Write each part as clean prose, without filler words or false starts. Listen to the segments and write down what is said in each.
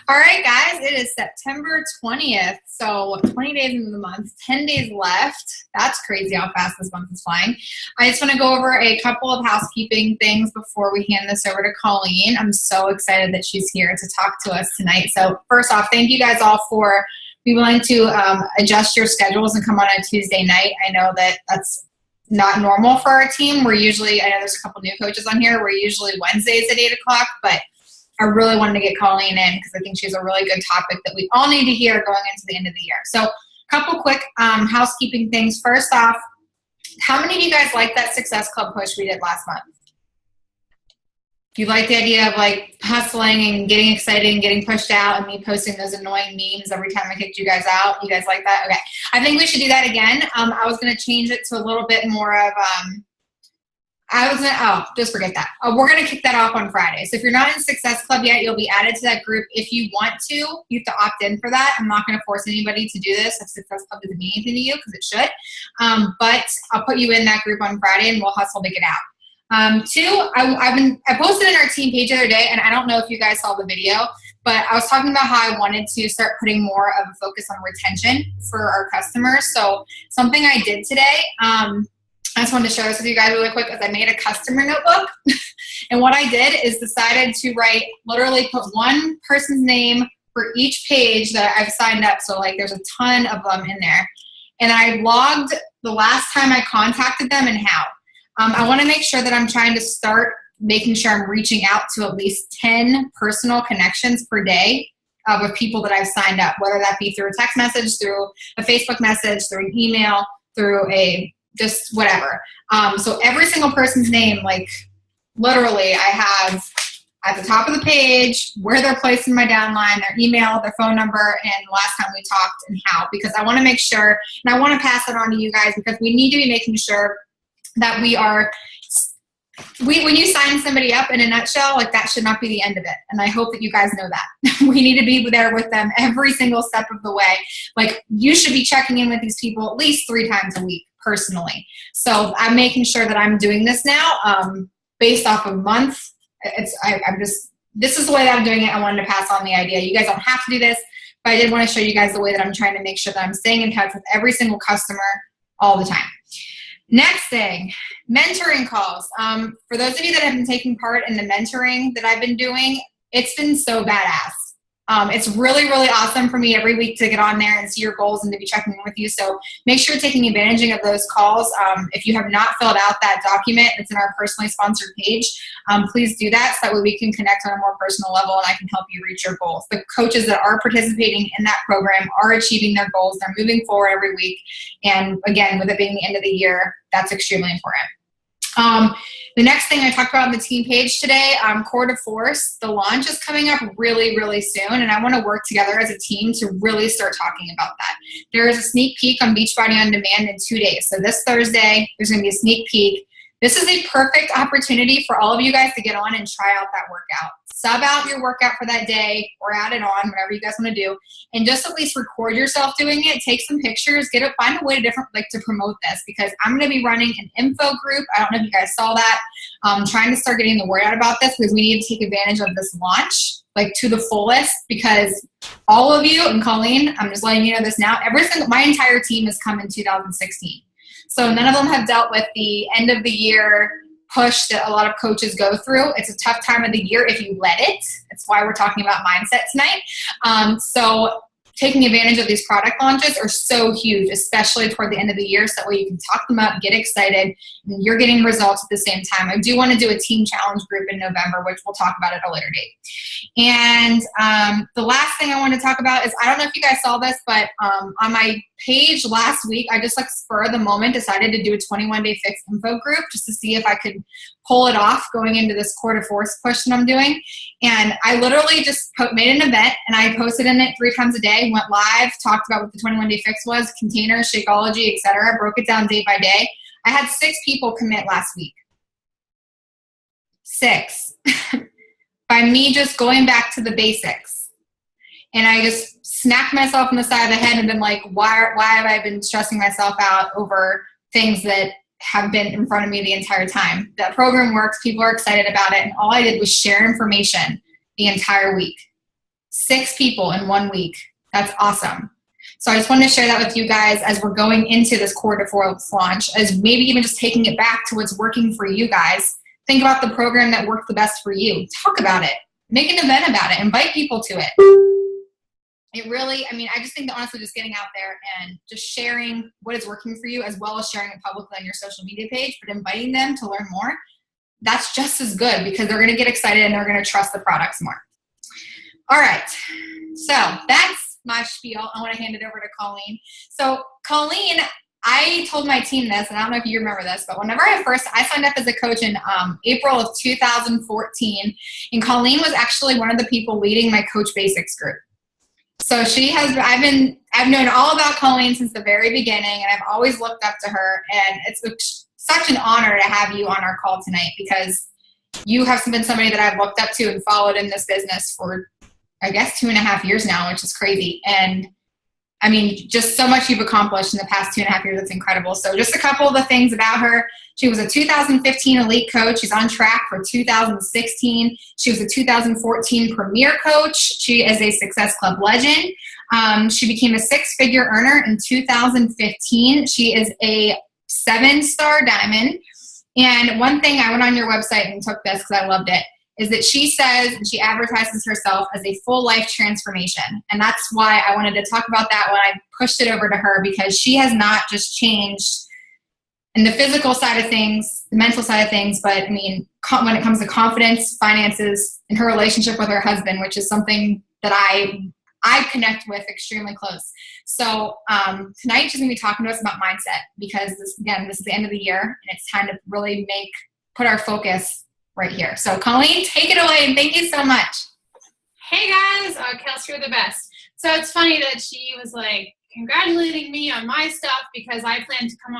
All right, guys, it is September 20th, so 20 days into the month, 10 days left. That's crazy how fast this month is flying. I just want to go over a couple of housekeeping things before we hand this over to Colleen. I'm so excited that she's here to talk to us tonight. So first off, thank you guys all for being willing to adjust your schedules and come on a Tuesday night. I know that that's not normal for our team. We're usually, I know there's a couple new coaches on here, we're usually Wednesdays at 8 o'clock, but I really wanted to get Colleen in because I think she's a really good topic that we all need to hear going into the end of the year. So a couple quick housekeeping things. First off, how many of you guys like that Success Club push we did last month? If you like the idea of like hustling and getting excited and getting pushed out and me posting those annoying memes every time I kicked you guys out, you guys like that? Okay. I think we should do that again. I was going to change it to a little bit more of just forget that. We're going to kick that off on Friday. So if you're not in Success Club yet, you'll be added to that group. If you want to, you have to opt in for that. I'm not going to force anybody to do this if Success Club doesn't mean anything to you, because it should. But I'll put you in that group on Friday and we'll hustle to get out. Two, I posted in our team page the other day, and I don't know if you guys saw the video, but I was talking about how I wanted to start putting more of a focus on retention for our customers. So something I did today, I just wanted to share this with you guys really quick, because I made a customer notebook. And what I did is decided to literally put one person's name for each page that I've signed up. So like there's a ton of them in there. And I logged the last time I contacted them and how. I want to make sure that I'm trying to start making sure I'm reaching out to at least 10 personal connections per day with people that I've signed up, whether that be through a text message, through a Facebook message, through an email, through just whatever. So every single person's name, like literally I have at the top of the page where they're placed in my downline, their email, their phone number, and the last time we talked and how, because I want to make sure, and I want to pass it on to you guys, because we need to be making sure that when you sign somebody up, in a nutshell, like that should not be the end of it. And I hope that you guys know that. We need to be there with them every single step of the way. Like you should be checking in with these people at least 3 times a week personally. So I'm making sure that I'm doing this now based off of month. This is the way that I'm doing it. I wanted to pass on the idea. You guys don't have to do this, but I did want to show you guys the way that I'm trying to make sure that I'm staying in touch with every single customer all the time. Next thing, mentoring calls. For those of you that have been taking part in the mentoring that I've been doing, it's been so badass. It's really, really awesome for me every week to get on there and see your goals and to be checking in with you. So make sure you're taking advantage of those calls. If you have not filled out that document, it's in our personally sponsored page. Please do that so that way we can connect on a more personal level and I can help you reach your goals. The coaches that are participating in that program are achieving their goals. They're moving forward every week. And again, with it being the end of the year, that's extremely important. The next thing I talked about on the team page today, Core to Force, the launch is coming up really, really soon, and I want to work together as a team to really start talking about that. There is a sneak peek on Beachbody On Demand in 2 days. So this Thursday, there's going to be a sneak peek. This is a perfect opportunity for all of you guys to get on and try out that workout. Sub out your workout for that day or add it on, whatever you guys want to do, and just at least record yourself doing it. Take some pictures, find a way to promote this, because I'm going to be running an info group. I don't know if you guys saw that. Trying to start getting the word out about this, because we need to take advantage of this launch to the fullest, because all of you, and Colleen, I'm just letting you know this now, my entire team has come in 2016. So none of them have dealt with the end of the year push that a lot of coaches go through. It's a tough time of the year if you let it. That's why we're talking about mindset tonight. So taking advantage of these product launches are so huge, especially toward the end of the year, so that way you can talk them up, get excited, and you're getting results at the same time. I do want to do a team challenge group in November, which we'll talk about at a later date. And the last thing I want to talk about is, I don't know if you guys saw this, but on my page last week, I just spur of the moment decided to do a 21-day fix info group just to see if I could pull it off going into this Core to Force push that I'm doing. And I literally just made an event, and I posted in it 3 times a day, went live, talked about what the 21-day fix was, containers, Shakeology, etc. Broke it down day by day. I had 6 people commit last week. 6. By me just going back to the basics. And I just smacked myself on the side of the head and been like, why have I been stressing myself out over things that have been in front of me the entire time? That program works. People are excited about it. And all I did was share information the entire week. 6 people in 1 week. That's awesome. So I just wanted to share that with you guys as we're going into this core to force launch, as maybe even just taking it back to what's working for you guys. Think about the program that worked the best for you. Talk about it. Make an event about it. Invite people to it. It really, I mean, I just think that honestly just getting out there and just sharing what is working for you, as well as sharing it publicly on your social media page, but inviting them to learn more, that's just as good, because they're going to get excited and they're going to trust the products more. All right. So that's my spiel. I want to hand it over to Colleen. So Colleen, I told my team this, and I don't know if you remember this, but whenever I signed up as a coach in April of 2014, and Colleen was actually one of the people leading my Coach Basics group. So I've known all about Colleen since the very beginning, and I've always looked up to her, and it's such an honor to have you on our call tonight, because you have been somebody that I've looked up to and followed in this business for, I guess, 2.5 years now, which is crazy. And I mean, just so much you've accomplished in the past 2.5 years. That's incredible. So just a couple of the things about her. She was a 2015 elite coach. She's on track for 2016. She was a 2014 premier coach. She is a Success Club legend. She became a 6-figure earner in 2015. She is a 7-star diamond. And one thing, I went on your website and took this because I loved it, is that she says, and she advertises herself as a full life transformation. And that's why I wanted to talk about that when I pushed it over to her, because she has not just changed in the physical side of things, the mental side of things, but I mean, when it comes to confidence, finances, and her relationship with her husband, which is something that I connect with extremely close. So tonight she's going to be talking to us about mindset, because this is the end of the year, and it's time to really put our focus right here. So Colleen, take it away, and thank you so much. Hey guys, Kelsey, you're the best. So it's funny that she was like congratulating me on my stuff, because I plan to come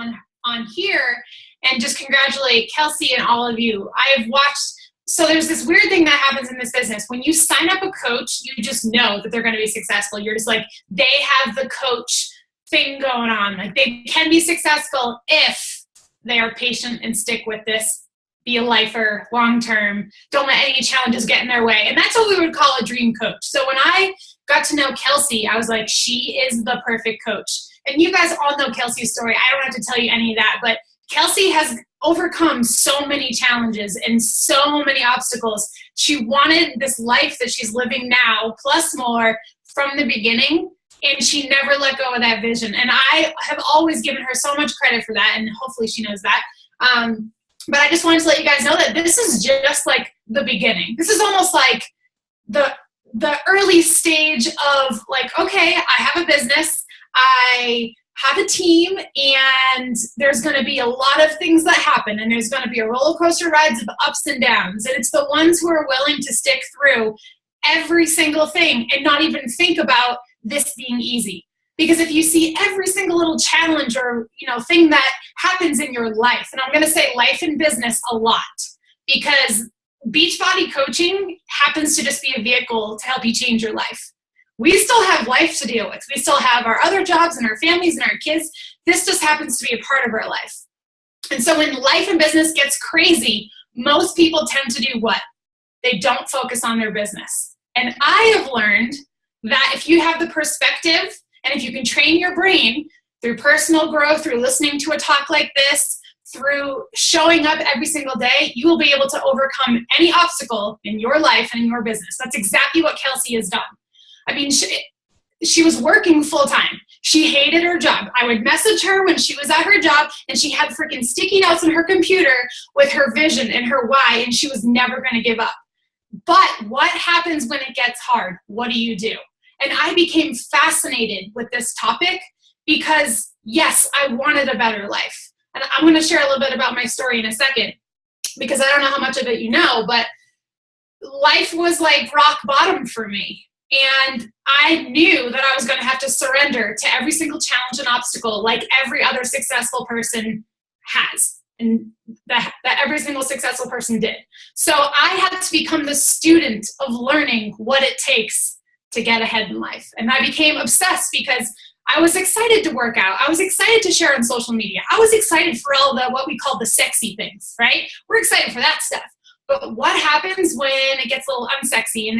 on here and just congratulate Kelsey and all of you. I've watched, so there's this weird thing that happens in this business. When you sign up a coach, you just know that they're going to be successful. You're just like, they have the coach thing going on. Like, they can be successful if they are patient and stick with this, be a lifer, long-term, don't let any challenges get in their way. And that's what we would call a dream coach. So when I got to know Kelsey, I was like, she is the perfect coach. And you guys all know Kelsey's story. I don't have to tell you any of that, but Kelsey has overcome so many challenges and so many obstacles. She wanted this life that she's living now, plus more, from the beginning, and she never let go of that vision. And I have always given her so much credit for that, and hopefully she knows that. But I just wanted to let you guys know that this is just like the beginning. This is almost like the early stage of like, okay, I have a business, I have a team, and there's going to be a lot of things that happen, and there's going to be a roller coaster rides of ups and downs. And it's the ones who are willing to stick through every single thing and not even think about this being easy. Because if you see every single little challenge or, thing that happens in your life, and I'm going to say life and business a lot, because Beachbody coaching happens to just be a vehicle to help you change your life. We still have life to deal with. We still have our other jobs and our families and our kids. This just happens to be a part of our life. And so when life and business gets crazy, most people tend to do what? They don't focus on their business. And I have learned that if you have the perspective, and if you can train your brain through personal growth, through listening to a talk like this, through showing up every single day, you will be able to overcome any obstacle in your life and in your business. That's exactly what Kelsey has done. I mean, she was working full-time. She hated her job. I would message her when she was at her job, and she had freaking sticky notes on her computer with her vision and her why, and she was never going to give up. But what happens when it gets hard? What do you do? And I became fascinated with this topic because, yes, I wanted a better life. And I'm going to share a little bit about my story in a second, because I don't know how much of it you know, but life was like rock bottom for me. And I knew that I was going to have to surrender to every single challenge and obstacle like every other successful person has, and that every single successful person did. So I had to become the student of learning what it takes to get ahead in life. And I became obsessed because I was excited to work out. I was excited to share on social media. I was excited for all the what we call the sexy things, right? We're excited for that stuff. But what happens when it gets a little unsexy and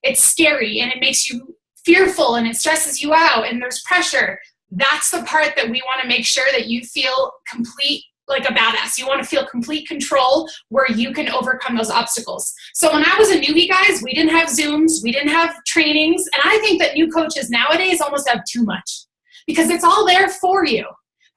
it's scary and it makes you fearful and it stresses you out and there's pressure? That's the part that we want to make sure that you feel complete, like a badass. You want to feel complete control where you can overcome those obstacles. So when I was a newbie, guys, we didn't have Zooms, we didn't have trainings. And I think that new coaches nowadays almost have too much because it's all there for you.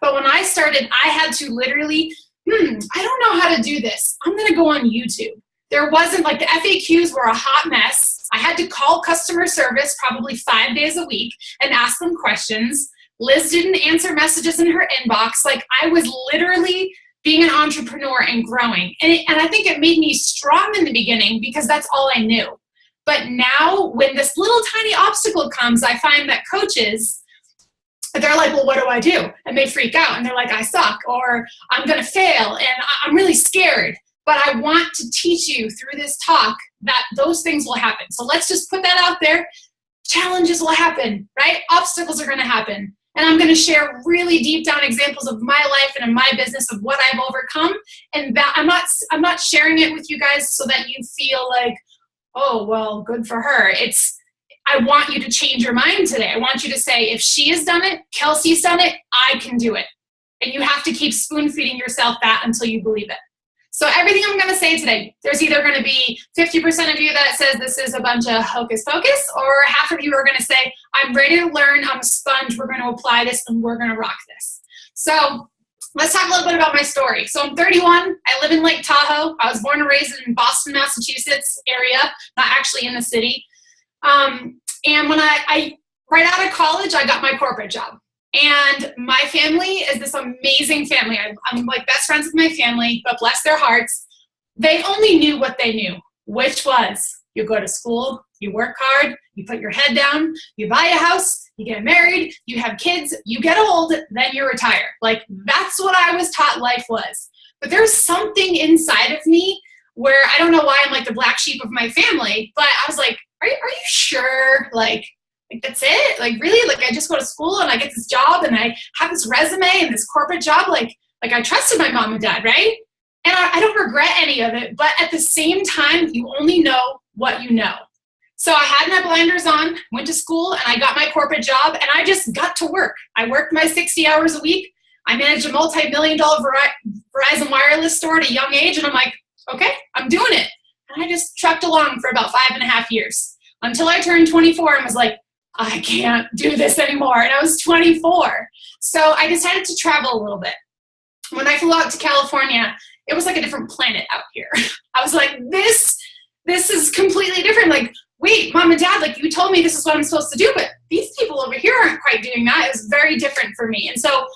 But when I started, I had to literally, I don't know how to do this. I'm going to go on YouTube. There wasn't, like, the FAQs were a hot mess. I had to call customer service probably 5 days a week and ask them questions. Liz didn't answer messages in her inbox. Like, I was literally being an entrepreneur and growing. And I think it made me strong in the beginning because that's all I knew. But now when this little tiny obstacle comes, I find that coaches, they're like, well, what do I do? And they freak out and they're like, I suck, or I'm going to fail and I'm really scared. But I want to teach you through this talk that those things will happen. So let's just put that out there. Challenges will happen, right? Obstacles are going to happen. And I'm going to share really deep down examples of my life and in my business of what I've overcome. And that I'm not sharing it with you guys so that you feel like, oh, well, good for her. I want you to change your mind today. I want you to say, if she has done it, Kelsey's done it, I can do it. And you have to keep spoon feeding yourself that until you believe it. So everything I'm going to say today, there's either going to be 50% of you that says this is a bunch of hocus pocus, or half of you are going to say, I'm ready to learn, I'm a sponge, we're going to apply this, and we're going to rock this. So let's talk a little bit about my story. So I'm 31. I live in Lake Tahoe. I was born and raised in Boston, Massachusetts area, not actually in the city. And when I right out of college, I got my corporate job. And my family is this amazing family. I'm like best friends with my family, but bless their hearts. They only knew what they knew, which was you go to school, you work hard, you put your head down, you buy a house, you get married, you have kids, you get old, then you retire. Like, that's what I was taught life was. But there's something inside of me where I don't know why I'm like the black sheep of my family, but I was like, are you sure? Like that's it? Like, really? Like, I just go to school and I get this job and I have this resume and this corporate job. Like I trusted my mom and dad, right? And I don't regret any of it. But at the same time, you only know what you know. So I had my blinders on, went to school, and I got my corporate job, and I just got to work. I worked my 60 hours a week. I managed a multi-million-dollar Verizon wireless store at a young age, and I'm like, okay, I'm doing it. And I just trucked along for about 5.5 years until I turned 24 and was like, I can't do this anymore. And I was 24. So I decided to travel a little bit. When I flew out to California, it was like a different planet out here. I was like, this is completely different. Like, wait, mom and dad, like, you told me this is what I'm supposed to do, but these people over here aren't quite doing that. It was very different for me. And so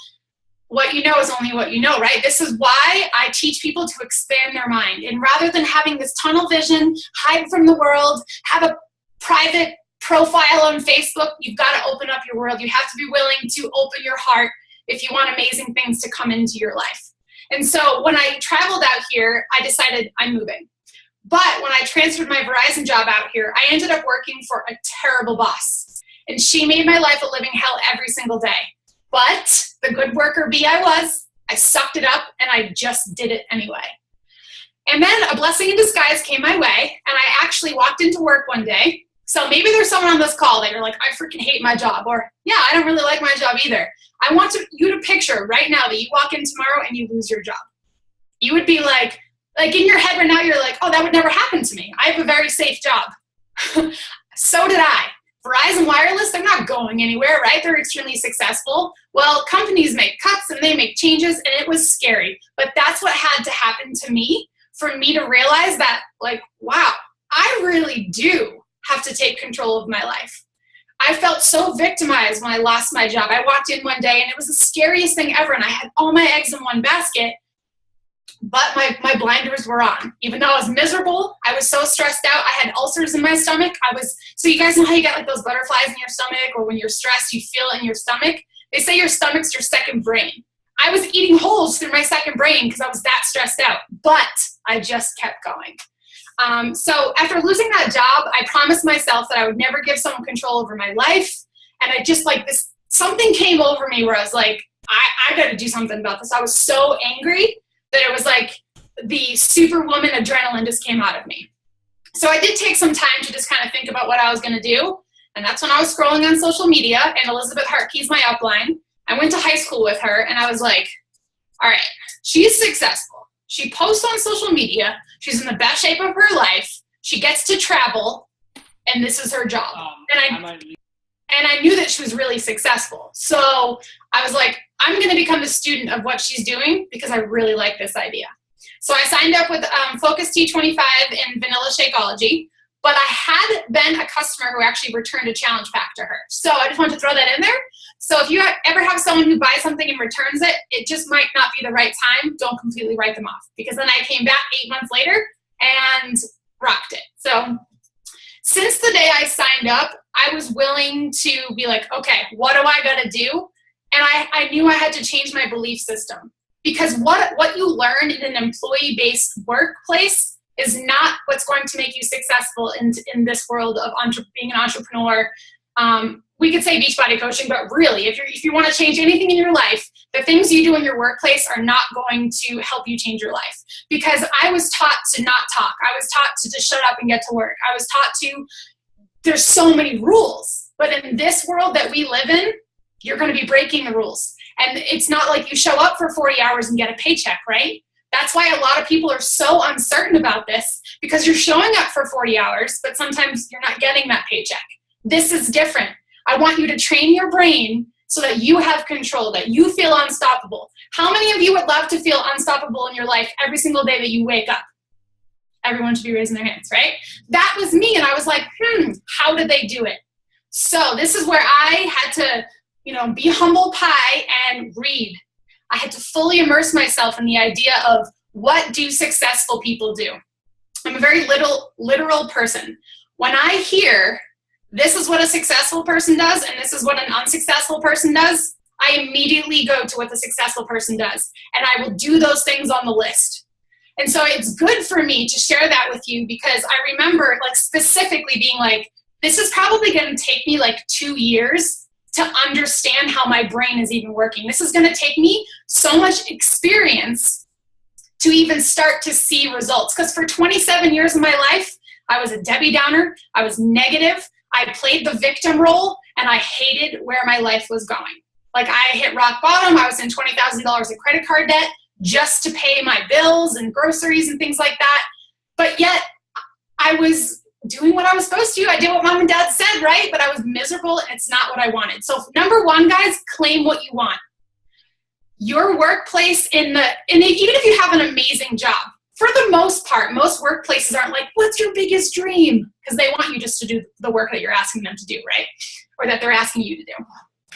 what you know is only what you know, right? This is why I teach people to expand their mind. And rather than having this tunnel vision, hide from the world, have a private profile on Facebook, you've got to open up your world. You have to be willing to open your heart if you want amazing things to come into your life. And so when I traveled out here, I decided I'm moving. But when I transferred my Verizon job out here, I ended up working for a terrible boss. And she made my life a living hell every single day. But the good worker bee I sucked it up and I just did it anyway. And then a blessing in disguise came my way, and I actually walked into work one day. So maybe there's someone on this call that you're like, I freaking hate my job, or yeah, I don't really like my job either. I want you to picture right now that you walk in tomorrow and you lose your job. You would be like in your head right now, you're like, oh, that would never happen to me. I have a very safe job. So did I. Verizon Wireless, they're not going anywhere, right? They're extremely successful. Well, companies make cuts and they make changes, and it was scary. But that's what had to happen to me for me to realize that, like, wow, I really do have to take control of my life. I felt so victimized when I lost my job. I walked in one day and it was the scariest thing ever, and I had all my eggs in one basket, but my blinders were on. Even though I was miserable, I was so stressed out. I had ulcers in my stomach. So you guys know how you get like those butterflies in your stomach, or when you're stressed, you feel it in your stomach? They say your stomach's your second brain. I was eating holes through my second brain because I was that stressed out, but I just kept going. So after losing that job, I promised myself that I would never give someone control over my life. And I just something came over me where I was like, I got to do something about this. I was so angry that it was like, the superwoman adrenaline just came out of me. So I did take some time to just kind of think about what I was going to do. And that's when I was scrolling on social media, and Elizabeth Hartke's my upline. I went to high school with her, and I was like, all right, she's successful. She posts on social media. She's in the best shape of her life. She gets to travel, and this is her job. And I knew that she was really successful. So I was like, I'm going to become a student of what she's doing because I really like this idea. So I signed up with Focus T25 in Vanilla Shakeology, but I had been a customer who actually returned a challenge pack to her. So I just wanted to throw that in there. So if you ever have someone who buys something and returns it, it just might not be the right time. Don't completely write them off, because then I came back 8 months later and rocked it. So since the day I signed up, I was willing to be like, okay, what do I got to do? And I knew I had to change my belief system, because what you learn in an employee-based workplace is not what's going to make you successful in this world of being an entrepreneur. We could say Beachbody coaching, but really, if you want to change anything in your life, the things you do in your workplace are not going to help you change your life. Because I was taught to not talk. I was taught to just shut up and get to work. I was taught there's so many rules. But in this world that we live in, you're going to be breaking the rules. And it's not like you show up for 40 hours and get a paycheck, right? That's why a lot of people are so uncertain about this, because you're showing up for 40 hours, but sometimes you're not getting that paycheck. This is different. I want you to train your brain so that you have control, that you feel unstoppable. How many of you would love to feel unstoppable in your life every single day that you wake up? Everyone should be raising their hands, right? That was me, and I was like, how did they do it? So this is where I had to, be humble pie and read. I had to fully immerse myself in the idea of, what do successful people do? I'm a very literal person. When I hear this is what a successful person does and this is what an unsuccessful person does, I immediately go to what the successful person does, and I will do those things on the list. And so it's good for me to share that with you, because I remember specifically being like, this is probably going to take me 2 years to understand how my brain is even working. This is going to take me so much experience to even start to see results. Because for 27 years of my life, I was a Debbie Downer. I was negative. I played the victim role, and I hated where my life was going. I hit rock bottom. I was in $20,000 in credit card debt just to pay my bills and groceries and things like that. But yet I was doing what I was supposed to. I did what mom and dad said, right? But I was miserable, and it's not what I wanted. So number one, guys, claim what you want. Your workplace and even if you have an amazing job, for the most part, most workplaces aren't like, what's your biggest dream? Because they want you just to do the work that you're asking them to do, right? Or that they're asking you to do.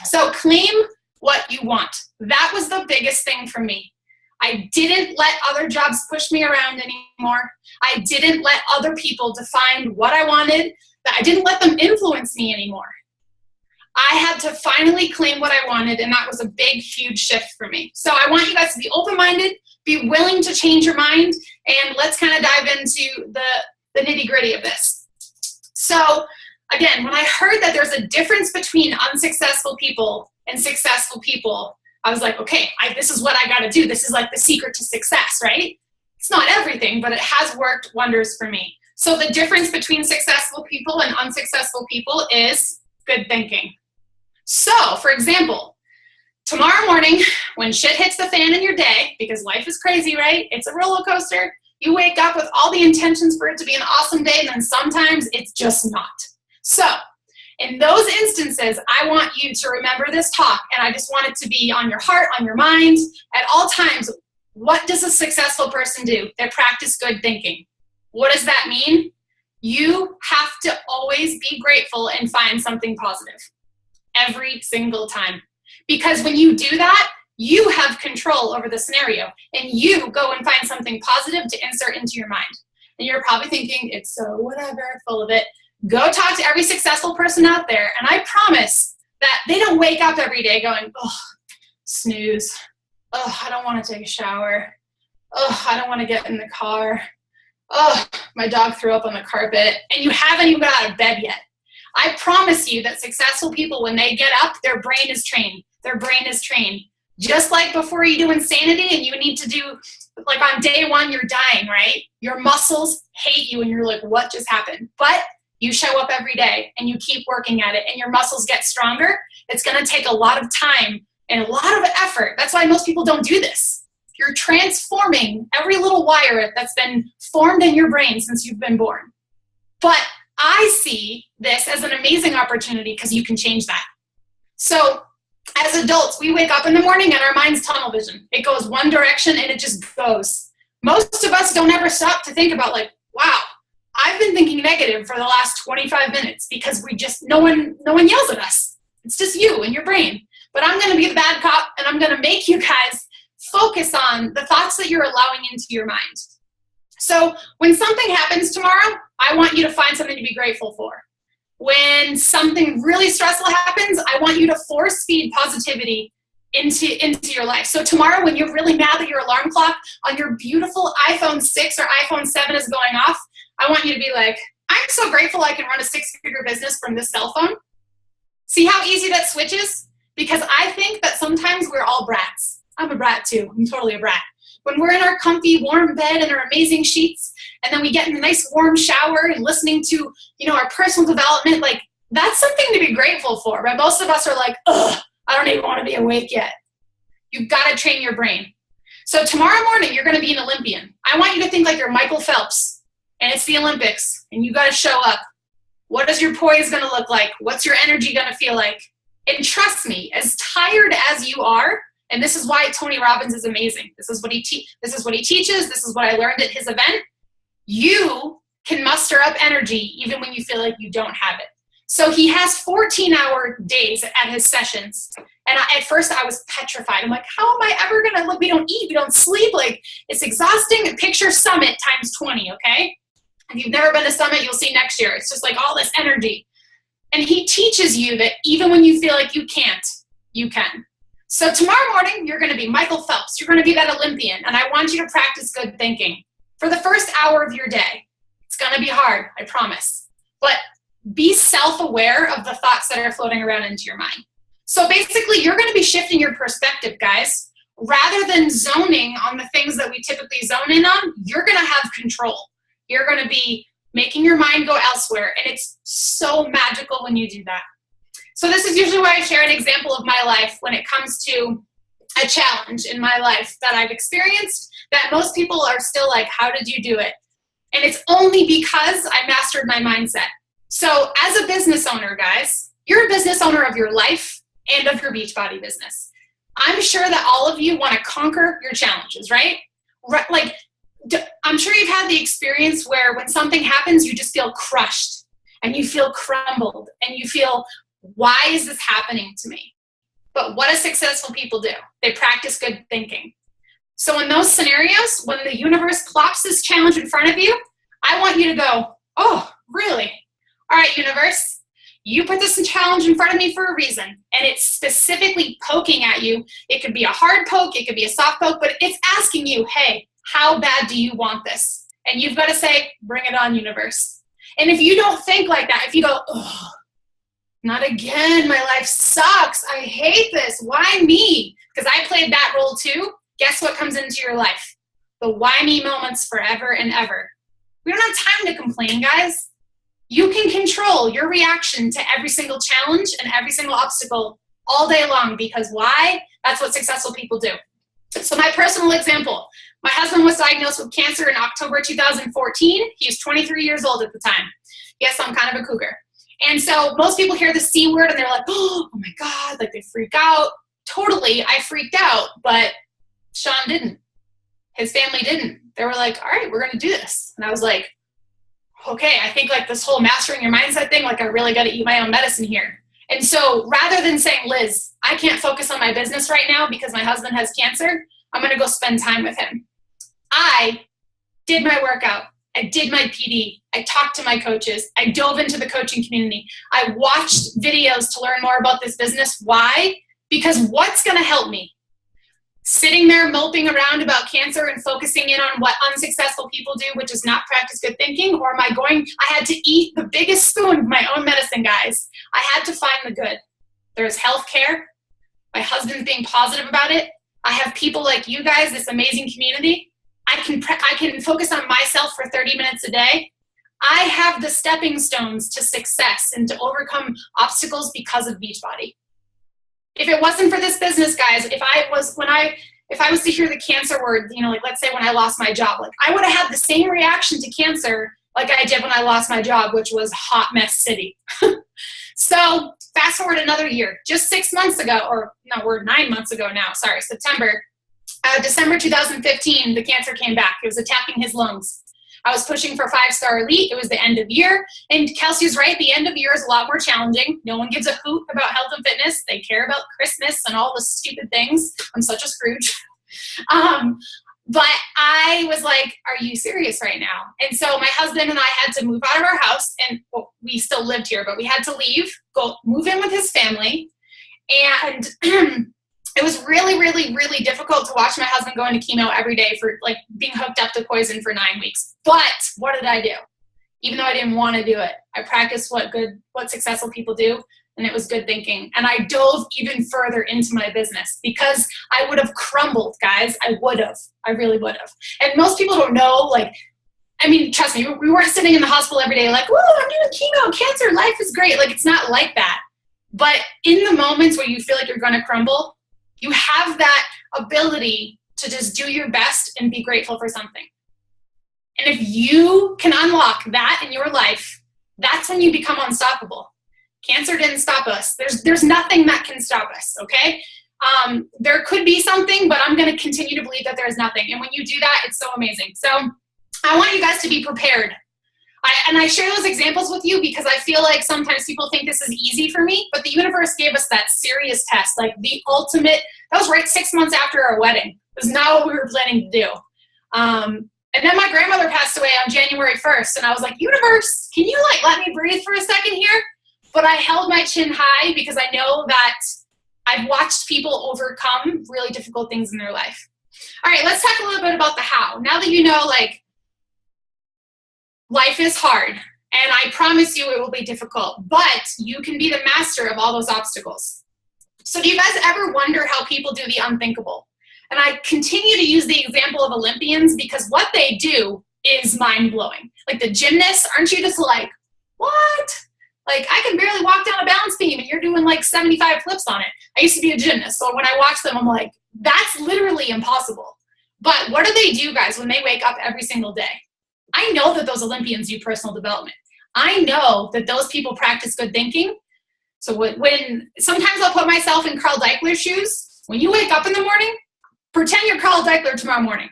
So claim what you want. That was the biggest thing for me. I didn't let other jobs push me around anymore. I didn't let other people define what I wanted. I didn't let them influence me anymore. I had to finally claim what I wanted, and that was a big, huge shift for me. So I want you guys to be open-minded, be willing to change your mind, and let's kind of dive into the nitty-gritty of this. So again, when I heard that there's a difference between unsuccessful people and successful people, I was like, okay, this is what I got to do. This is the secret to success, right? It's not everything, but it has worked wonders for me. So the difference between successful people and unsuccessful people is good thinking. So, for example, tomorrow morning, when shit hits the fan in your day, because life is crazy, right? It's a roller coaster. You wake up with all the intentions for it to be an awesome day, and then sometimes it's just not. So, in those instances, I want you to remember this talk, and I just want it to be on your heart, on your mind, at all times. What does a successful person do? They practice good thinking. What does that mean? You have to always be grateful and find something positive every single time. Because when you do that, you have control over the scenario, and you go and find something positive to insert into your mind. And you're probably thinking, it's so whatever, full of it. Go talk to every successful person out there, and I promise that they don't wake up every day going, oh, snooze. Oh, I don't want to take a shower. Oh, I don't want to get in the car. Oh, my dog threw up on the carpet. And you haven't even got out of bed yet. I promise you that successful people, when they get up, their brain is trained. Their brain is trained. Just like before you do insanity and you need to do like on day one, you're dying, right? Your muscles hate you and you're like, what just happened? But you show up every day and you keep working at it and your muscles get stronger. It's going to take a lot of time and a lot of effort. That's why most people don't do this. You're transforming every little wire that's been formed in your brain since you've been born. But I see this as an amazing opportunity because you can change that. So as adults, we wake up in the morning and our mind's tunnel vision. It goes one direction and it just goes. Most of us don't ever stop to think about like, wow, I've been thinking negative for the last 25 minutes because no one yells at us. It's just you and your brain. But I'm going to be the bad cop and I'm going to make you guys focus on the thoughts that you're allowing into your mind. So when something happens tomorrow, I want you to find something to be grateful for. When something really stressful happens, I want you to force feed positivity into your life. So tomorrow when you're really mad that your alarm clock on your beautiful iPhone 6 or iPhone 7 is going off, I want you to be like, I'm so grateful I can run a 6-figure business from this cell phone. See how easy that switches? Because I think that sometimes we're all brats. I'm a brat too. I'm totally a brat. When we're in our comfy, warm bed and our amazing sheets, and then we get in a nice warm shower and listening to, our personal development, like that's something to be grateful for. But most of us are like, ugh, I don't even want to be awake yet. You've got to train your brain. So tomorrow morning, you're going to be an Olympian. I want you to think like you're Michael Phelps and it's the Olympics and you got to show up. What is your poise going to look like? What's your energy going to feel like? And trust me, as tired as you are, and this is why Tony Robbins is amazing. This is what he teaches. This is what I learned at his event. You can muster up energy even when you feel like you don't have it. So he has 14-hour days at his sessions. And at first I was petrified. I'm like, how am I ever going to look? We don't eat. We don't sleep. Like, it's exhausting. Picture Summit times 20, okay? If you've never been to Summit, you'll see next year. It's just like all this energy. And he teaches you that even when you feel like you can't, you can. So tomorrow morning, you're going to be Michael Phelps. You're going to be that Olympian. And I want you to practice good thinking for the first hour of your day. It's going to be hard, I promise. But be self-aware of the thoughts that are floating around into your mind. So basically, you're going to be shifting your perspective, guys. Rather than zoning on the things that we typically zone in on, you're going to have control. You're going to be making your mind go elsewhere. And it's so magical when you do that. So this is usually where I share an example of my life when it comes to a challenge in my life that I've experienced that most people are still like, how did you do it? And it's only because I mastered my mindset. So as a business owner, guys, you're a business owner of your life and of your Beachbody business. I'm sure that all of you want to conquer your challenges, right? Like, I'm sure you've had the experience where when something happens, you just feel crushed and you feel crumbled and you feel, why is this happening to me? But what do successful people do? They practice good thinking. So in those scenarios, when the universe plops this challenge in front of you, I want you to go, oh, really? All right, universe, you put this challenge in front of me for a reason, and it's specifically poking at you. It could be a hard poke, it could be a soft poke, but it's asking you, hey, how bad do you want this? And you've got to say, bring it on, universe. And if you don't think like that, if you go, oh, not again, my life sucks, I hate this, why me? Because I played that role too. Guess what comes into your life? The why me moments forever and ever. We don't have time to complain, guys. You can control your reaction to every single challenge and every single obstacle all day long because why? That's what successful people do. So my personal example, my husband was diagnosed with cancer in October 2014. He was 23 years old at the time. Yes, I'm kind of a cougar. And so most people hear the C word and they're like, oh my God, like they freak out. Totally, I freaked out, but Sean didn't. His family didn't. They were like, all right, we're going to do this. And I was like, okay, I think like this whole mastering your mindset thing, like I really got to eat my own medicine here. And so rather than saying, Liz, I can't focus on my business right now because my husband has cancer, I'm going to go spend time with him. I did my workout. I did my PD. I talked to my coaches. I dove into the coaching community. I watched videos to learn more about this business. Why? Because what's going to help me? Sitting there moping around about cancer and focusing in on what unsuccessful people do, which is not practice good thinking, or am I going, I had to eat the biggest spoon of my own medicine, guys. I had to find the good. There's healthcare. My husband's being positive about it. I have people like you guys, this amazing community. I can focus on myself for 30 minutes a day. I have the stepping stones to success and to overcome obstacles because of Beachbody. If it wasn't for this business, guys, if I was to hear the cancer word, like let's say when I lost my job, like I would have had the same reaction to cancer like I did when I lost my job, which was hot mess city. So fast forward another year, just 6 months ago, or no, we're 9 months ago now, sorry, December 2015, the cancer came back. It was attacking his lungs. I was pushing for 5-star elite. It was the end of year. And Kelsey's right. The end of year is a lot more challenging. No one gives a hoot about health and fitness. They care about Christmas and all the stupid things. I'm such a Scrooge. But I was like, are you serious right now? And so my husband and I had to move out of our house. And we still lived here, but we had to leave, go move in with his family. And it was really, really, really difficult to watch my husband go into chemo every day for like being hooked up to poison for 9 weeks. But what did I do? Even though I didn't want to do it, I practiced what successful people do, and it was good thinking. And I dove even further into my business because I would have crumbled, guys. I really would have. And most people don't know, trust me, we weren't sitting in the hospital every day like, whoa, I'm doing chemo, cancer, life is great. Like, it's not like that. But in the moments where you feel like you're going to crumble, you have that ability to just do your best and be grateful for something. And if you can unlock that in your life, that's when you become unstoppable. Cancer didn't stop us. There's nothing that can stop us, okay? There could be something, but I'm going to continue to believe that there is nothing. And when you do that, it's so amazing. So I want you guys to be prepared. I share those examples with you because I feel like sometimes people think this is easy for me, but the universe gave us that serious test, like the ultimate. That was right 6 months after our wedding. It was not what we were planning to do. And then my grandmother passed away on January 1st, and I was like, universe, can you let me breathe for a second here? But I held my chin high because I know that I've watched people overcome really difficult things in their life. All right, let's talk a little bit about the how. Now that you know, life is hard, and I promise you it will be difficult, but you can be the master of all those obstacles. So do you guys ever wonder how people do the unthinkable? And I continue to use the example of Olympians because what they do is mind-blowing. Like the gymnasts, aren't you just like, what? Like, I can barely walk down a balance beam and you're doing 75 flips on it. I used to be a gymnast, so when I watch them, I'm like, that's literally impossible. But what do they do, guys, when they wake up every single day? I know that those Olympians do personal development. I know that those people practice good thinking. So when sometimes I'll put myself in Carl Deichler's shoes. When you wake up in the morning, pretend you're Carl Deichler tomorrow morning.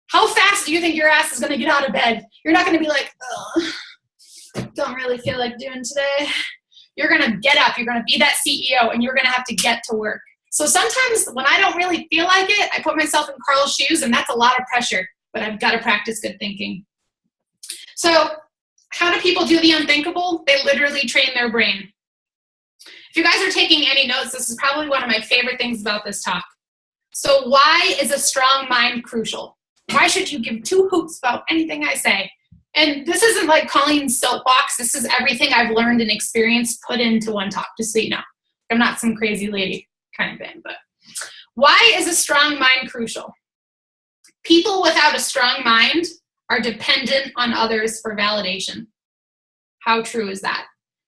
How fast do you think your ass is going to get out of bed? You're not going to be like, oh, don't really feel like doing today. You're going to get up. You're going to be that CEO, and you're going to have to get to work. So sometimes when I don't really feel like it, I put myself in Carl's shoes, and that's a lot of pressure. But I've got to practice good thinking. So how do people do the unthinkable? They literally train their brain. If you guys are taking any notes, this is probably one of my favorite things about this talk. So why is a strong mind crucial? Why should you give two hoots about anything I say? And this isn't like Colleen's soapbox. This is everything I've learned and experienced put into one talk, just so you know. I'm not some crazy lady kind of thing. But why is a strong mind crucial? People without a strong mind are dependent on others for validation. How true is that?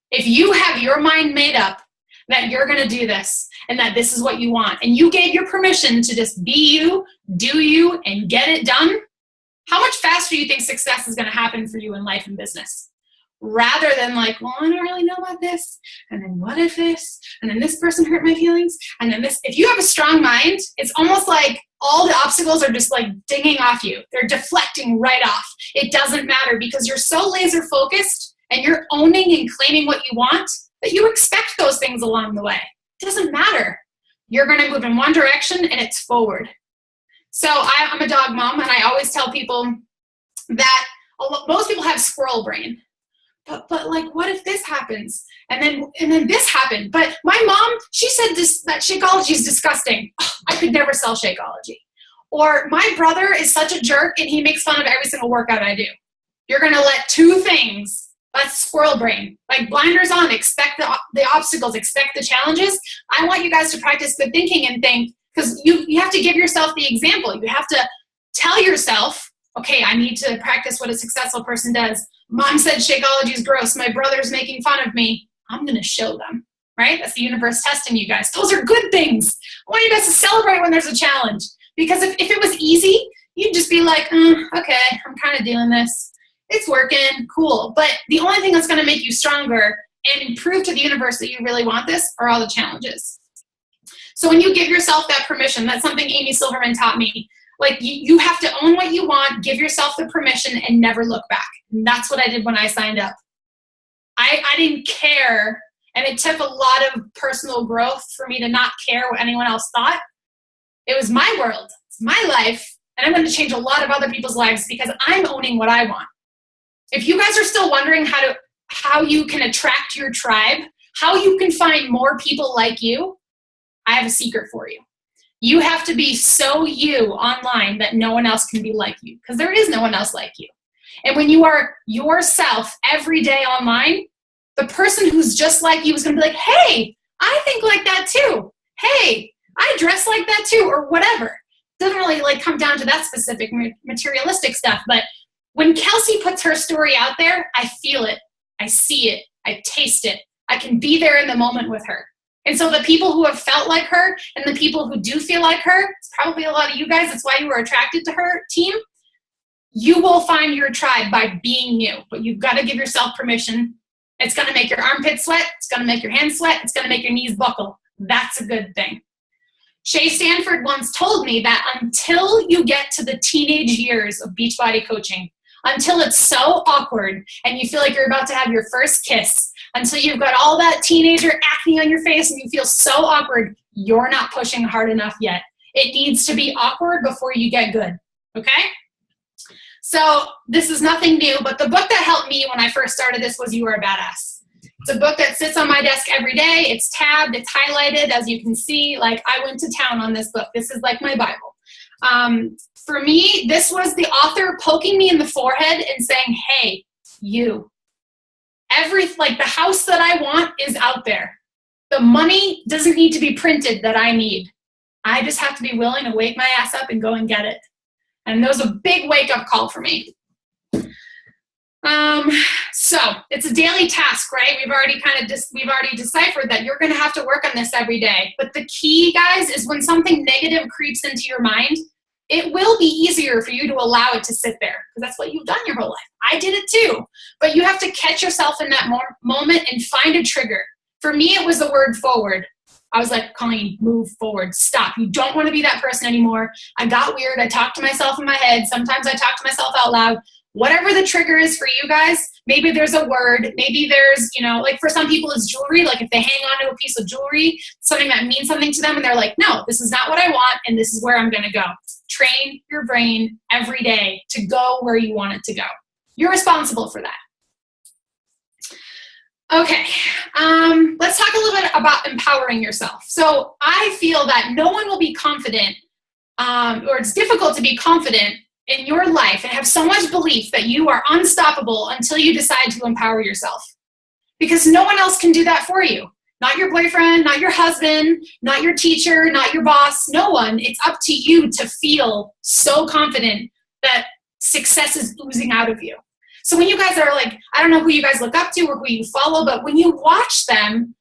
If you have your mind made up that you're going to do this and that this is what you want, and you gave your permission to just be you, do you, and get it done, how much faster do you think success is going to happen for you in life and business? Rather than well, I don't really know about this, and then what if this, and then this person hurt my feelings, and then this. If you have a strong mind, it's almost like all the obstacles are just dinging off you. They're deflecting right off. It doesn't matter because you're so laser focused and you're owning and claiming what you want that you expect those things along the way. It doesn't matter. You're going to move in one direction and it's forward. So I'm a dog mom, and I always tell people that most people have squirrel brain. But what if this happens? And then this happened. But my mom, she said that Shakeology is disgusting. Oh, I could never sell Shakeology. Or my brother is such a jerk and he makes fun of every single workout I do. You're going to let two things, that's squirrel brain, blinders on, expect the obstacles, expect the challenges. I want you guys to practice good thinking and think, because you have to give yourself the example. You have to tell yourself okay, I need to practice what a successful person does. Mom said Shakeology is gross. My brother's making fun of me. I'm going to show them, right? That's the universe testing you guys. Those are good things. I want you guys to celebrate when there's a challenge. Because if it was easy, you'd just be like, okay, I'm kind of doing this. It's working, cool. But the only thing that's going to make you stronger and prove to the universe that you really want this are all the challenges. So when you give yourself that permission, that's something Amy Silverman taught me. Like, you have to own what you want, give yourself the permission, and never look back. And that's what I did when I signed up. I didn't care, and it took a lot of personal growth for me to not care what anyone else thought. It was my world, it's my life, and I'm going to change a lot of other people's lives because I'm owning what I want. If you guys are still wondering how you can attract your tribe, how you can find more people like you, I have a secret for you. You have to be so you online that no one else can be like you, because there is no one else like you. And when you are yourself every day online, the person who's just like you is going to be like, hey, I think like that too. Hey, I dress like that too, or whatever. It doesn't really like come down to that specific materialistic stuff. But when Kelsey puts her story out there, I feel it. I see it. I taste it. I can be there in the moment with her. And so the people who have felt like her and the people who do feel like her, it's probably a lot of you guys, that's why you were attracted to her team, you will find your tribe by being you. But you've got to give yourself permission. It's going to make your armpits sweat. It's going to make your hands sweat. It's going to make your knees buckle. That's a good thing. Shay Stanford once told me that until you get to the teenage years of Beachbody coaching, until it's so awkward and you feel like you're about to have your first kiss, until you've got all that teenager acne on your face and you feel so awkward, you're not pushing hard enough yet. It needs to be awkward before you get good, okay? So this is nothing new, but the book that helped me when I first started this was You Are a Badass. It's a book that sits on my desk every day. It's tabbed, it's highlighted, as you can see. Like, I went to town on this book. This is like my Bible. For me, this was the author poking me in the forehead and saying, hey, you. The house that I want is out there. The money doesn't need to be printed that I need. I just have to be willing to wake my ass up and go and get it. And that was a big wake-up call for me. So it's a daily task, right? We've already deciphered that you're going to have to work on this every day. But the key, guys, is when something negative creeps into your mind, it will be easier for you to allow it to sit there, because that's what you've done your whole life. I did it too. But you have to catch yourself in that moment and find a trigger. For me, it was the word forward. I was like, Colleen, move forward. Stop. You don't want to be that person anymore. I got weird. I talked to myself in my head. Sometimes I talk to myself out loud. Whatever the trigger is for you guys, maybe there's a word, maybe there's, like for some people it's jewelry, like if they hang on to a piece of jewelry, something that means something to them, and they're like, no, this is not what I want, and this is where I'm going to go. Train your brain every day to go where you want it to go. You're responsible for that. Okay, let's talk a little bit about empowering yourself. So I feel that no one will be confident, or it's difficult to be confident in your life and have so much belief that you are unstoppable until you decide to empower yourself. Because no one else can do that for you. Not your boyfriend, not your husband, not your teacher, not your boss, no one. It's up to you to feel so confident that success is oozing out of you. So when you guys are like, I don't know who you guys look up to or who you follow, but when you watch them,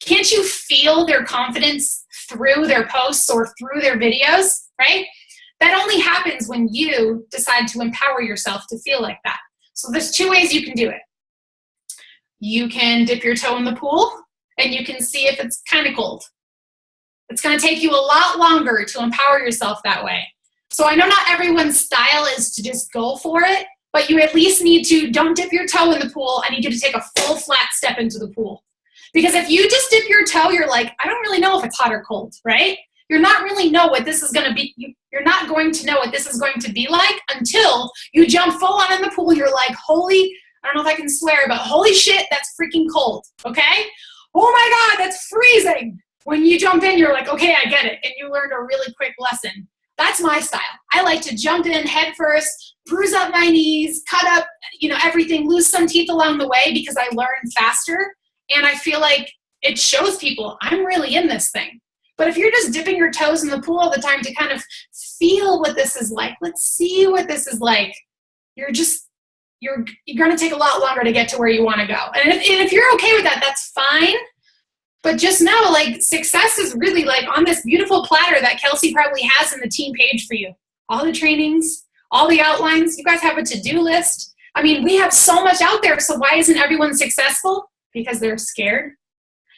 can't you feel their confidence through their posts or through their videos, right? That only happens when you decide to empower yourself to feel like that. So there's two ways you can do it. You can dip your toe in the pool and you can see if it's kind of cold. It's going to take you a lot longer to empower yourself that way. So I know not everyone's style is to just go for it, but you at least need to, don't dip your toe in the pool. I need you to take a full flat step into the pool. Because if you just dip your toe, you're like, I don't really know if it's hot or cold, right? You're not really know what this is going to be. You're not going to know what this is going to be like until you jump full on in the pool. You're like, holy, I don't know if I can swear, but holy shit, that's freaking cold, okay? Oh my God, that's freezing. When you jump in, you're like, okay, I get it. And you learned a really quick lesson. That's my style. I like to jump in head first, bruise up my knees, cut up, everything, lose some teeth along the way because I learn faster. And I feel like it shows people I'm really in this thing. But if you're just dipping your toes in the pool all the time to kind of feel what this is like, let's see what this is like, you're going to take a lot longer to get to where you want to go. And if you're okay with that, that's fine. But just know, like, success is really like on this beautiful platter that Kelsey probably has in the team page for you. All the trainings, all the outlines. You guys have a to-do list. I mean, we have so much out there. So why isn't everyone successful? Because they're scared.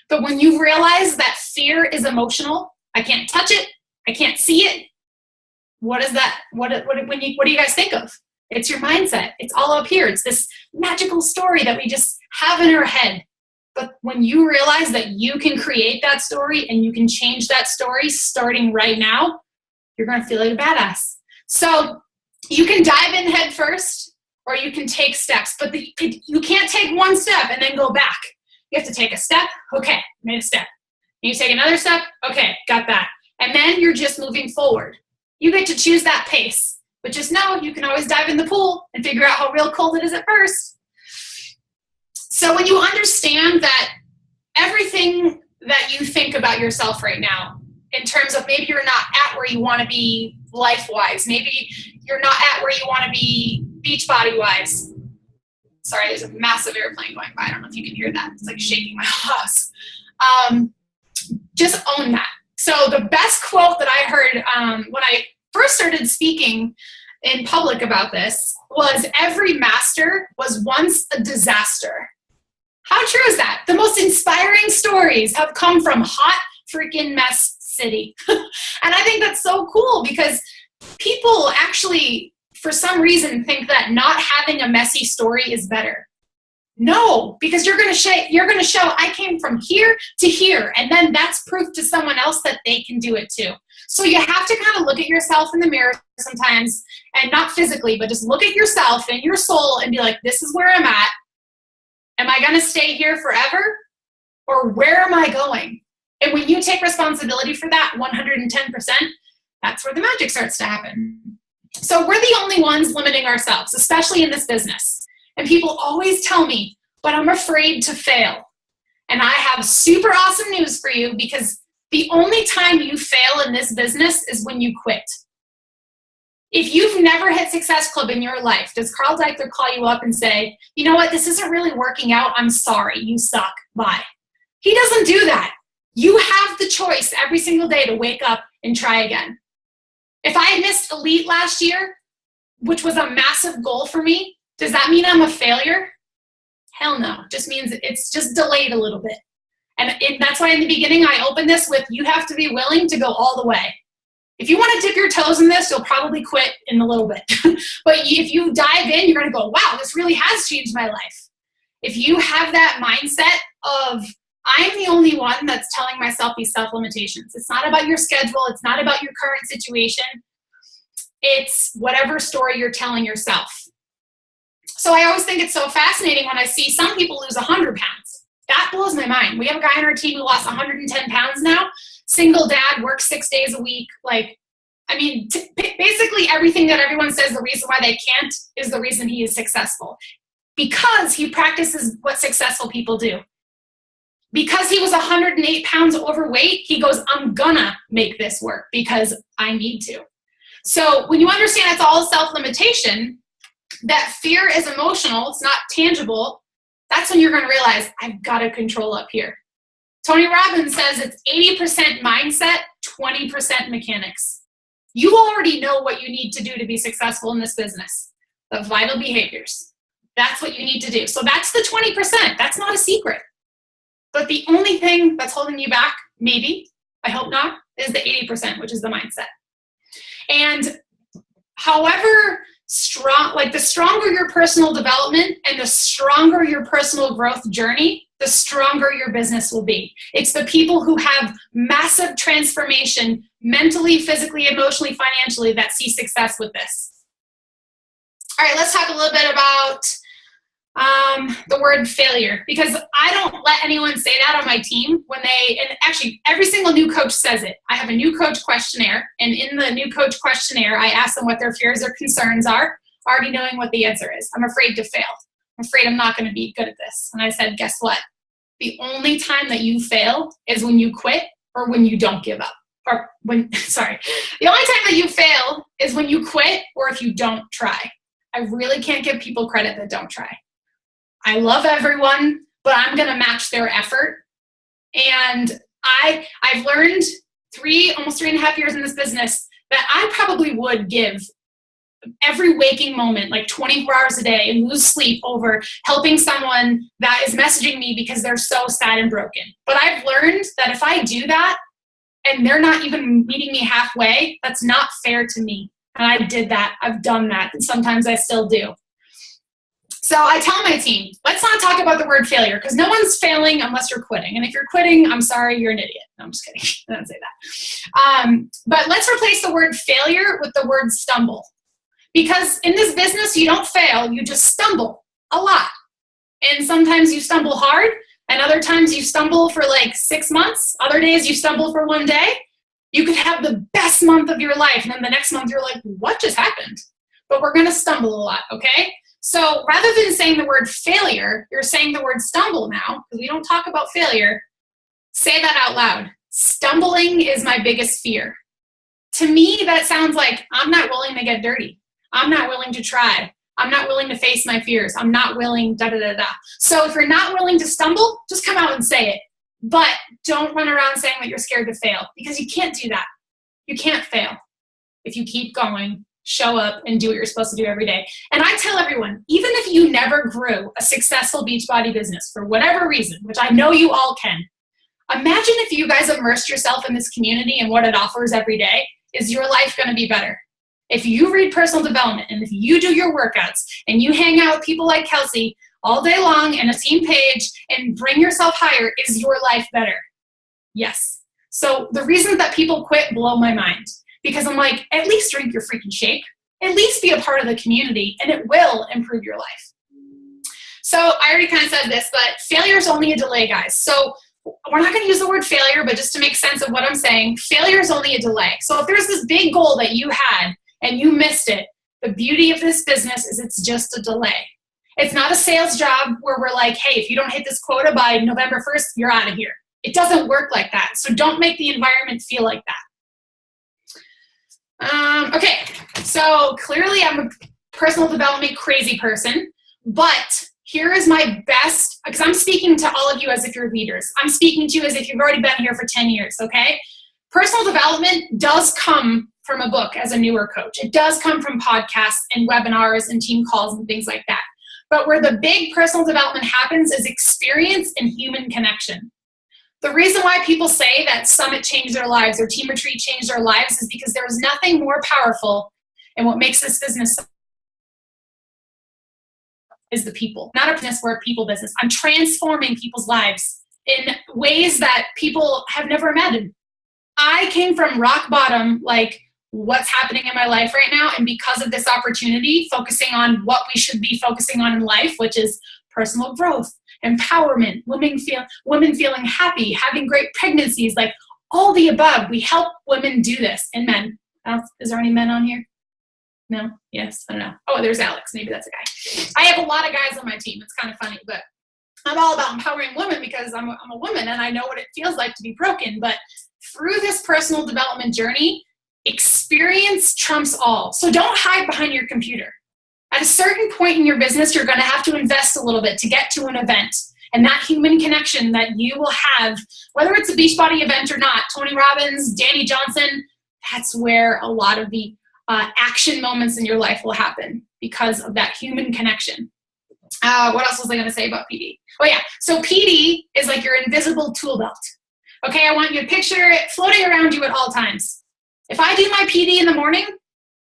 But when you realize that fear is emotional, I can't touch it, I can't see it, what is that? What do you guys think of? It's your mindset. It's all up here. It's this magical story that we just have in our head. But when you realize that you can create that story and you can change that story starting right now, you're going to feel like a badass. So you can dive in head first, or you can take steps. But you can't take one step and then go back. You have to take a step. Okay, made a step. You take another step. Okay, got that. And then you're just moving forward. You get to choose that pace. But just know you can always dive in the pool and figure out how real cold it is at first. So when you understand that everything that you think about yourself right now, in terms of maybe you're not at where you want to be life-wise, maybe you're not at where you want to be beach body-wise. Sorry, there's a massive airplane going by. I don't know if you can hear that. It's like shaking my house. Just own that. So the best quote that I heard when I first started speaking in public about this was, every master was once a disaster. How true is that? The most inspiring stories have come from hot freaking mess city. And I think that's so cool, because people actually, for some reason, think that not having a messy story is better. No, because you're going to show I came from here to here, and then that's proof to someone else that they can do it too. So you have to kind of look at yourself in the mirror sometimes, and not physically, but just look at yourself and your soul and be like, this is where I'm at. Am I going to stay here forever? Or where am I going? And when you take responsibility for that 110%, that's where the magic starts to happen. So we're the only ones limiting ourselves, especially in this business. And people always tell me, but I'm afraid to fail. And I have super awesome news for you, because the only time you fail in this business is when you quit. If you've never hit Success Club in your life, does Carl Deichler call you up and say, you know what, this isn't really working out, I'm sorry, you suck, bye? He doesn't do that. You have the choice every single day to wake up and try again. If I missed Elite last year, which was a massive goal for me, does that mean I'm a failure? Hell no. It just means it's just delayed a little bit. And that's why in the beginning I opened this with, you have to be willing to go all the way. If you want to dip your toes in this, you'll probably quit in a little bit. But if you dive in, you're going to go, wow, this really has changed my life. If you have that mindset of, I'm the only one that's telling myself these self-limitations. It's not about your schedule. It's not about your current situation. It's whatever story you're telling yourself. So I always think it's so fascinating when I see some people lose 100 pounds. That blows my mind. We have a guy on our team who lost 110 pounds now. Single dad, works 6 days a week. Like, I mean, basically everything that everyone says the reason why they can't is the reason he is successful. Because he practices what successful people do. Because he was 108 pounds overweight, he goes, I'm gonna make this work because I need to. So when you understand it's all self-limitation, that fear is emotional, it's not tangible, that's when you're gonna realize, I've gotta control up here. Tony Robbins says it's 80% mindset, 20% mechanics. You already know what you need to do to be successful in this business. The vital behaviors. That's what you need to do. So that's the 20%. That's not a secret. But the only thing that's holding you back, maybe, I hope not, is the 80%, which is the mindset. And however strong, like the stronger your personal development and the stronger your personal growth journey, the stronger your business will be. It's the people who have massive transformation mentally, physically, emotionally, financially that see success with this. All right, let's talk a little bit about the word failure, because I don't let anyone say that on my team when and actually every single new coach says it. I have a new coach questionnaire, and in the new coach questionnaire, I ask them what their fears or concerns are, already knowing what the answer is. I'm afraid to fail. I'm afraid I'm not going to be good at this. And I said, guess what? The only time that you fail is when you quit or when you don't give up. Or when, sorry, the only time that you fail is when you quit or if you don't try. I really can't give people credit that don't try. I love everyone, but I'm going to match their effort. And I've learned almost 3.5 years in this business that I probably would give every waking moment, like 24 hours a day, and lose sleep over helping someone that is messaging me because they're so sad and broken. But I've learned that if I do that and they're not even meeting me halfway, that's not fair to me. And I did that. I've done that. And sometimes I still do. So I tell my team, let's not talk about the word failure because no one's failing unless you're quitting. And if you're quitting, I'm sorry, you're an idiot. No, I'm just kidding. I don't say that. But let's replace the word failure with the word stumble. Because in this business, you don't fail, you just stumble a lot. And sometimes you stumble hard, and other times you stumble for like 6 months. Other days you stumble for 1 day. You could have the best month of your life, and then the next month you're like, what just happened? But we're going to stumble a lot, okay? So rather than saying the word failure, you're saying the word stumble now, because we don't talk about failure. Say that out loud. Stumbling is my biggest fear. To me, that sounds like I'm not willing to get dirty. I'm not willing to try. I'm not willing to face my fears. I'm not willing, da-da-da-da. So if you're not willing to stumble, just come out and say it. But don't run around saying that you're scared to fail because you can't do that. You can't fail. If you keep going, show up, and do what you're supposed to do every day. And I tell everyone, even if you never grew a successful Beachbody business for whatever reason, which I know you all can, imagine if you guys immersed yourself in this community and what it offers every day. Is your life going to be better? If you read personal development and if you do your workouts and you hang out with people like Kelsey all day long and a team page and bring yourself higher, is your life better? Yes. So the reasons that people quit blow my mind because I'm like, at least drink your freaking shake. At least be a part of the community and it will improve your life. So I already kind of said this, but failure is only a delay, guys. So we're not going to use the word failure, but just to make sense of what I'm saying, failure is only a delay. So if there's this big goal that you had and you missed it, the beauty of this business is it's just a delay. It's not a sales job where we're like, hey, if you don't hit this quota by November 1st, you're out of here. It doesn't work like that. So don't make the environment feel like that. Okay, so clearly I'm a personal development crazy person, but here is my best, because I'm speaking to all of you as if you're leaders. I'm speaking to you as if you've already been here for 10 years, okay? Personal development does come from a book as a newer coach. It does come from podcasts and webinars and team calls and things like that. But where the big personal development happens is experience and human connection. The reason why people say that Summit changed their lives or Team Retreat changed their lives is because there is nothing more powerful and what makes this business is the people. Not a business, we're a people business. I'm transforming people's lives in ways that people have never imagined. I came from rock bottom, like what's happening in my life right now, and because of this opportunity, focusing on what we should be focusing on in life, which is personal growth, empowerment, women feeling happy, having great pregnancies, like all the above. We help women do this, and men. Is there any men on here? No? Yes? I don't know. Oh, there's Alex. Maybe that's a guy. I have a lot of guys on my team. It's kind of funny, but I'm all about empowering women because I'm a woman and I know what it feels like to be broken. But through this personal development journey, experience trumps all. So don't hide behind your computer. At a certain point in your business, you're going to have to invest a little bit to get to an event. And that human connection that you will have, whether it's a Beachbody event or not, Tony Robbins, Danny Johnson, that's where a lot of the action moments in your life will happen because of that human connection. What else was I going to say about PD? Oh yeah, so PD is like your invisible tool belt. Okay, I want you to picture it floating around you at all times. If I do my PD in the morning,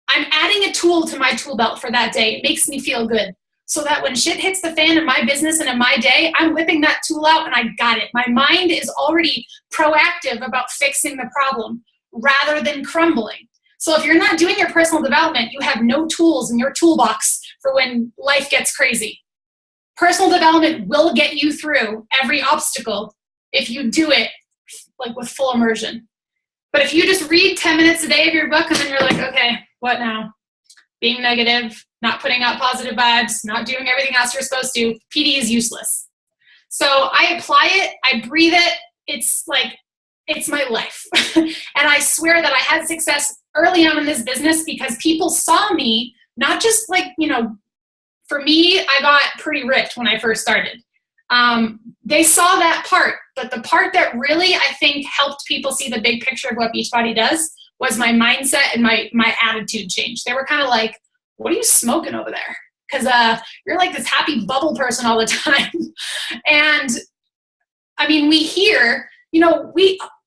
I'm adding a tool to my tool belt for that day. It makes me feel good. So that when shit hits the fan in my business and in my day, I'm whipping that tool out and I got it. My mind is already proactive about fixing the problem rather than crumbling. So if you're not doing your personal development, you have no tools in your toolbox for when life gets crazy. Personal development will get you through every obstacle if you do it like with full immersion. But if you just read 10 minutes a day of your book and then you're like, okay, what now? Being negative, not putting out positive vibes, not doing everything else you're supposed to, PD is useless. So I apply it, I breathe it. It's like it's my life. And I swear that I had success early on in this business because people saw me, not just like, you know, for me, I got pretty rich when I first started. They saw that part, but the part that really, I think, helped people see the big picture of what Beachbody does was my mindset and my attitude change. They were kind of like, what are you smoking over there? Because you're like this happy bubble person all the time. And I mean, we hear, you know,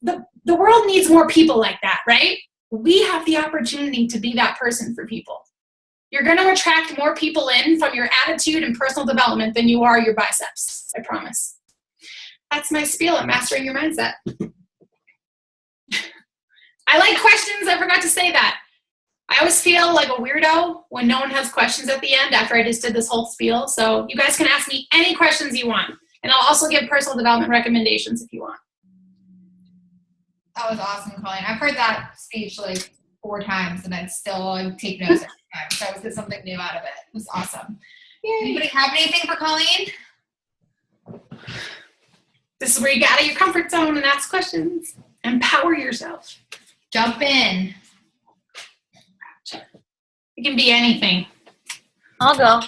the world needs more people like that, right? We have the opportunity to be that person for people. You're going to attract more people in from your attitude and personal development than you are your biceps. I promise. That's my spiel at mastering your mindset. I like questions. I forgot to say that. I always feel like a weirdo when no one has questions at the end after I just did this whole spiel. So you guys can ask me any questions you want. And I'll also give personal development recommendations if you want. That was awesome, Colleen. I've heard that speech like 4 times and I'd still take notes every time. So I always get something new out of it. It was awesome. Yay. Anybody have anything for Colleen? This is where you get out of your comfort zone and ask questions. Empower yourself. Jump in. It can be anything. I'll go.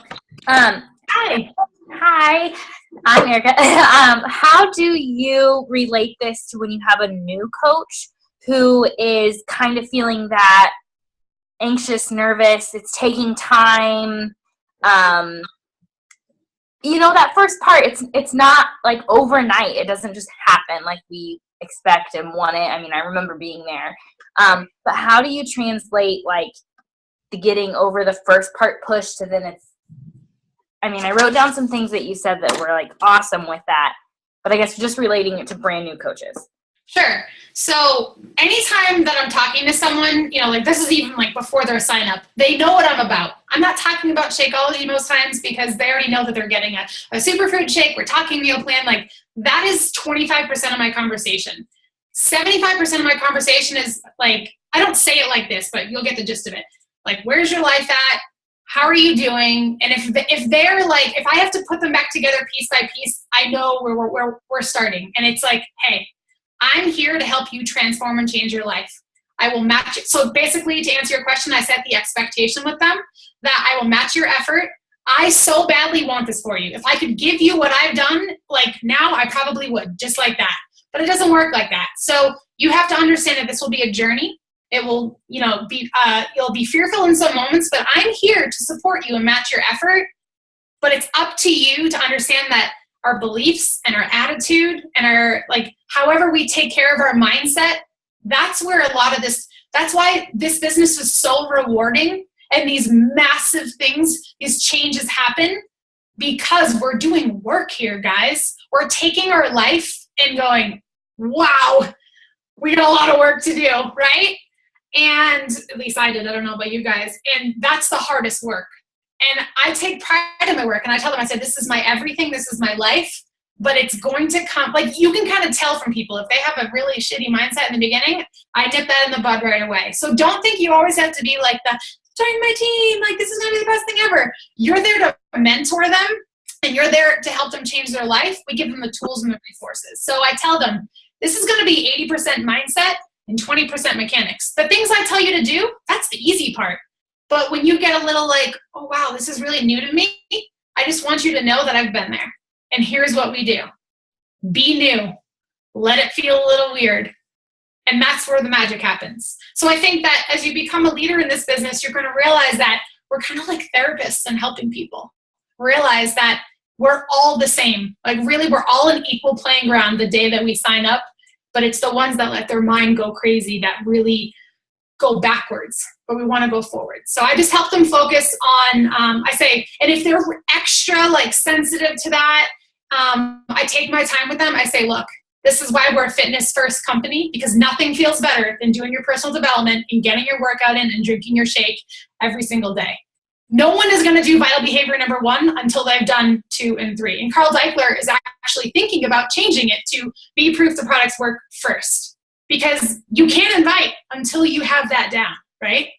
Hi. Hi, I'm Erica. How do you relate this to when you have a new coach who is kind of feeling that anxious, nervous, it's taking time? You know, that first part, it's not like overnight. It doesn't just happen like we expect and want it. I mean, I remember being there. But how do you translate like the getting over the first part push to then it's, I mean, I wrote down some things that you said that were like awesome with that, but I guess just relating it to brand new coaches. Sure. So anytime that I'm talking to someone, you know, like this is even like before their sign up, they know what I'm about. I'm not talking about Shakeology most times because they already know that they're getting a superfood shake. We're talking meal plan. Like that is 25% of my conversation. 75% of my conversation is like, I don't say it like this, but you'll get the gist of it. Like, where's your life at? How are you doing? And if they're like, if I have to put them back together piece by piece, I know where we're starting. And it's like, hey, I'm here to help you transform and change your life. I will match it. So basically, to answer your question, I set the expectation with them that I will match your effort. I so badly want this for you. If I could give you what I've done, like now, I probably would, just like that. But it doesn't work like that. So you have to understand that this will be a journey. It will, you know, you'll be fearful in some moments, but I'm here to support you and match your effort. But it's up to you to understand that our beliefs and our attitude and our, like, however we take care of our mindset, that's where a lot of this, that's why this business is so rewarding and these massive things, these changes happen because we're doing work here, guys. We're taking our life and going, wow, we got a lot of work to do, right? And at least I did. I don't know about you guys. And that's the hardest work. And I take pride in my work. And I tell them, I said, this is my everything. This is my life. But it's going to come. Like, you can kind of tell from people. If they have a really shitty mindset in the beginning, I nip that in the bud right away. So don't think you always have to be like the, join my team. Like, this is going to be the best thing ever. You're there to mentor them. And you're there to help them change their life. We give them the tools and the resources. So I tell them, this is going to be 80% mindset and 20% mechanics. The things I tell you to do, that's the easy part. But when you get a little like, oh, wow, this is really new to me, I just want you to know that I've been there. And here's what we do. Be new. Let it feel a little weird. And that's where the magic happens. So I think that as you become a leader in this business, you're going to realize that we're kind of like therapists and helping people. Realize that we're all the same. Like, really, we're all an equal playing ground the day that we sign up. But it's the ones that let their mind go crazy that really go backwards, but we want to go forward. So I just help them focus on, I say, and if they're extra like sensitive to that, I take my time with them. I say, look, this is why we're a fitness first company, because nothing feels better than doing your personal development and getting your workout in and drinking your shake every single day. No one is going to do vital behavior number 1 until they've done 2 and 3. And Carl Deichler is actually thinking about changing it to be proof the products work first. Because you can't invite until you have that down, right?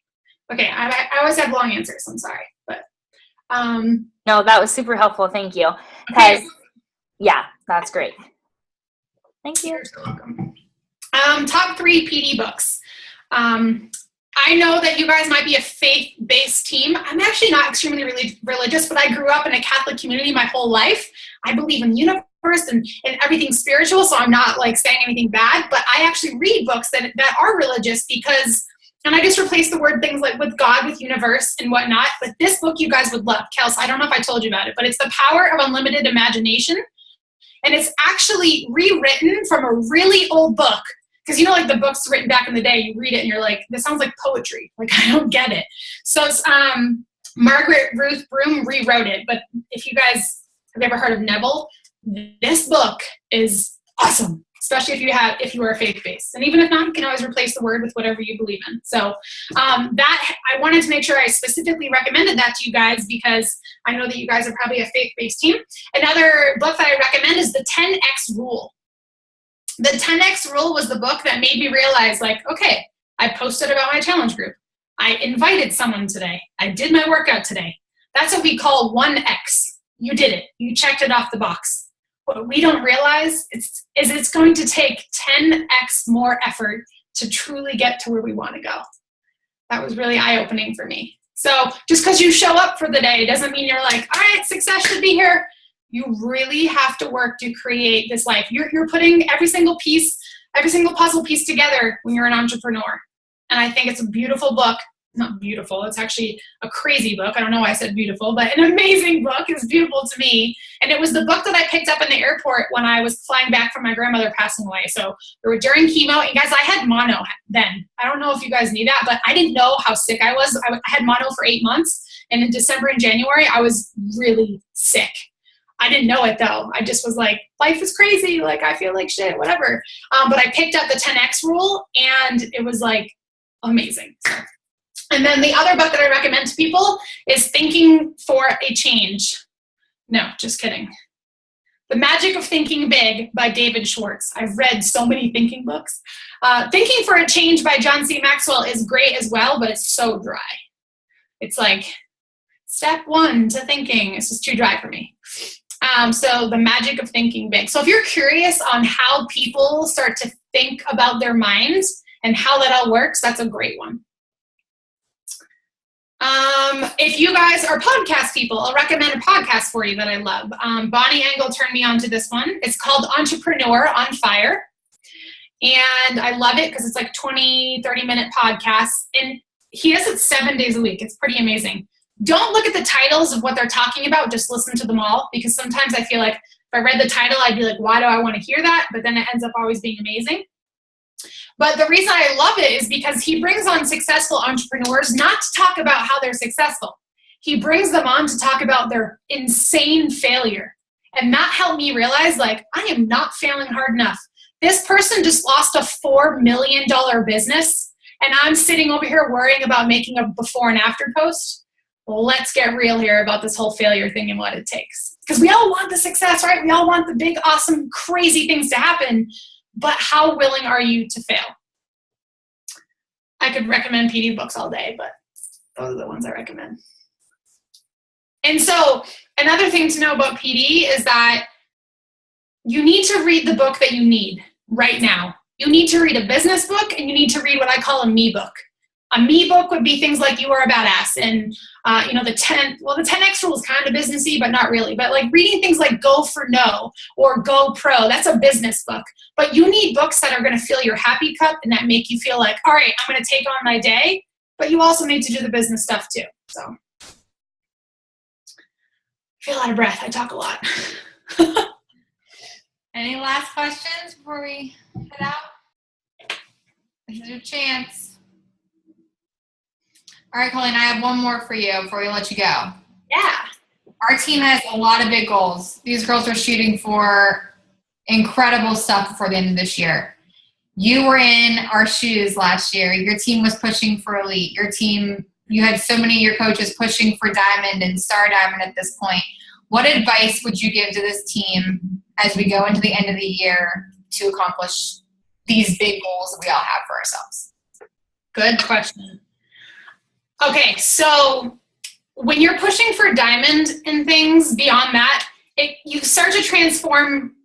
Okay, I always have long answers. I'm sorry. But No, that was super helpful. Thank you. Okay. Yeah, that's great. Thank you. You're so welcome. Top 3 PD books. I know that you guys might be a faith-based team. I'm actually not extremely religious, but I grew up in a Catholic community my whole life. I believe in the universe and everything spiritual, so I'm not like saying anything bad, but I actually read books that are religious because, and I just replace the word things like with God, with universe and whatnot, but this book you guys would love. Kels, I don't know if I told you about it, but it's The Power of Unlimited Imagination, and it's actually rewritten from a really old book. Because you know, like the books written back in the day, you read it and you're like, this sounds like poetry. Like, I don't get it. So it's Margaret Ruth Broom rewrote it. But if you guys have ever heard of Neville, this book is awesome, especially if you are faith-based. And even if not, you can always replace the word with whatever you believe in. So that I wanted to make sure I specifically recommended that to you guys because I know that you guys are probably a faith-based team. Another book that I recommend is The 10X Rule. The 10X Rule was the book that made me realize, like, okay, I posted about my challenge group. I invited someone today. I did my workout today. That's what we call 1X. You did it. You checked it off the box. What we don't realize is it's going to take 10X more effort to truly get to where we want to go. That was really eye-opening for me. So just because you show up for the day doesn't mean you're like, all right, success should be here. You really have to work to create this life. You're putting every single puzzle piece together when you're an entrepreneur. And I think it's a beautiful book. Not beautiful, it's actually a crazy book. I don't know why I said beautiful, but an amazing book. It's beautiful to me. And it was the book that I picked up in the airport when I was flying back from my grandmother passing away. So we were during chemo, and guys, I had mono then. I don't know if you guys knew that, but I didn't know how sick I was. I had mono for 8 months, and in December and January, I was really sick. I didn't know it though. I just was like, life is crazy. Like, I feel like shit, whatever. But I picked up the 10X Rule, and it was like amazing. And then the other book that I recommend to people is Thinking for a Change. No, just kidding. The Magic of Thinking Big by David Schwartz. I've read so many thinking books. Thinking for a Change by John C. Maxwell is great as well, but it's so dry. It's like step 1 to thinking. It's just too dry for me. So The Magic of Thinking Big. So if you're curious on how people start to think about their minds and how that all works, that's a great one. If you guys are podcast people, I'll recommend a podcast for you that I love. Bonnie Engel turned me on to this one. It's called Entrepreneur on Fire. And I love it because it's like 20, 30-minute podcasts. And he does it 7 days a week. It's pretty amazing. Don't look at the titles of what they're talking about. Just listen to them all, because sometimes I feel like if I read the title, I'd be like, why do I want to hear that? But then it ends up always being amazing. But the reason I love it is because he brings on successful entrepreneurs not to talk about how they're successful. He brings them on to talk about their insane failure. And that helped me realize, like, I am not failing hard enough. This person just lost a $4 million business, and I'm sitting over here worrying about making a before and after post. Well, let's get real here about this whole failure thing and what it takes. Because we all want the success, right? We all want the big, awesome, crazy things to happen. But how willing are you to fail? I could recommend PD books all day, but those are the ones I recommend. And so another thing to know about PD is that you need to read the book that you need right now. You need to read a business book, and you need to read what I call a me book. A me book would be things like You Are a Badass and, the 10X Rule is kind of businessy, but not really. But like reading things like Go for No or Go Pro, that's a business book. But you need books that are going to fill your happy cup and that make you feel like, all right, I'm going to take on my day. But you also need to do the business stuff too. So I feel out of breath. I talk a lot. Any last questions before we head out? This is your chance. All right, Colleen, I have one more for you before we let you go. Yeah. Our team has a lot of big goals. These girls are shooting for incredible stuff before the end of this year. You were in our shoes last year. Your team was pushing for elite. You had so many of your coaches pushing for diamond and star diamond at this point. What advice would you give to this team as we go into the end of the year to accomplish these big goals that we all have for ourselves? Good question. Okay, so when you're pushing for diamond and things beyond that, you start to transform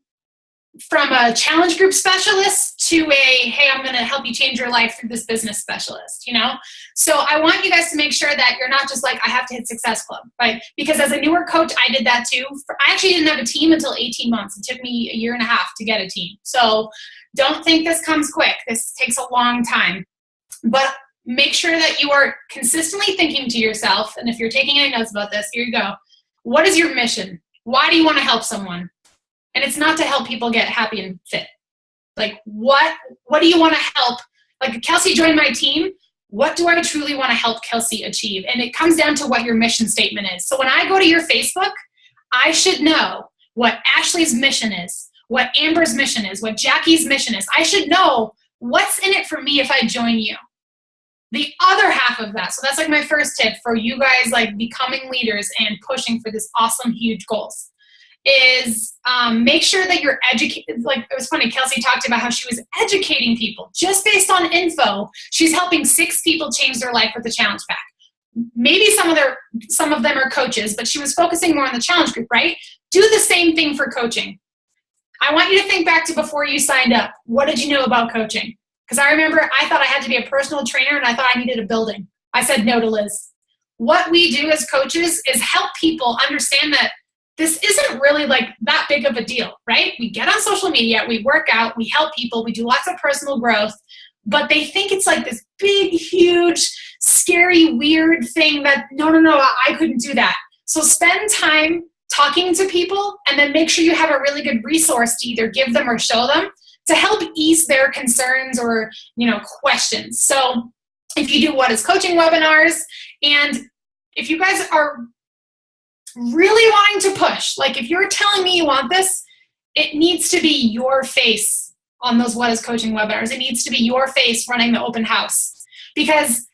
from a challenge group specialist to a, hey, I'm going to help you change your life through this business specialist, you know? So I want you guys to make sure that you're not just like, I have to hit Success Club, right? Because as a newer coach, I did that too. I actually didn't have a team until 18 months. It took me a year and a half to get a team. So don't think this comes quick. This takes a long time. But make sure that you are consistently thinking to yourself, and if you're taking any notes about this, here you go. What is your mission? Why do you want to help someone? And it's not to help people get happy and fit. Like, what do you want to help? Like, Kelsey joined my team. What do I truly want to help Kelsey achieve? And it comes down to what your mission statement is. So when I go to your Facebook, I should know what Ashley's mission is, what Amber's mission is, what Jackie's mission is. I should know what's in it for me if I join you. The other half of that, so that's like my first tip for you guys, like becoming leaders and pushing for this awesome, huge goals, is make sure that you're educated. Like, it was funny, Kelsey talked about how she was educating people just based on info. She's helping 6 people change their life with the challenge pack. Maybe some of them are coaches, but she was focusing more on the challenge group, right? Do the same thing for coaching. I want you to think back to before you signed up. What did you know about coaching? Because I remember I thought I had to be a personal trainer and I thought I needed a building. I said no to Liz. What we do as coaches is help people understand that this isn't really like that big of a deal, right? We get on social media, we work out, we help people, we do lots of personal growth, but they think it's like this big, huge, scary, weird thing that, no, I couldn't do that. So spend time talking to people and then make sure you have a really good resource to either give them or show them to help ease their concerns or, questions. So if you do What is Coaching webinars, and if you guys are really wanting to push, like if you're telling me you want this, it needs to be your face on those What is Coaching webinars. It needs to be your face running the open house. Because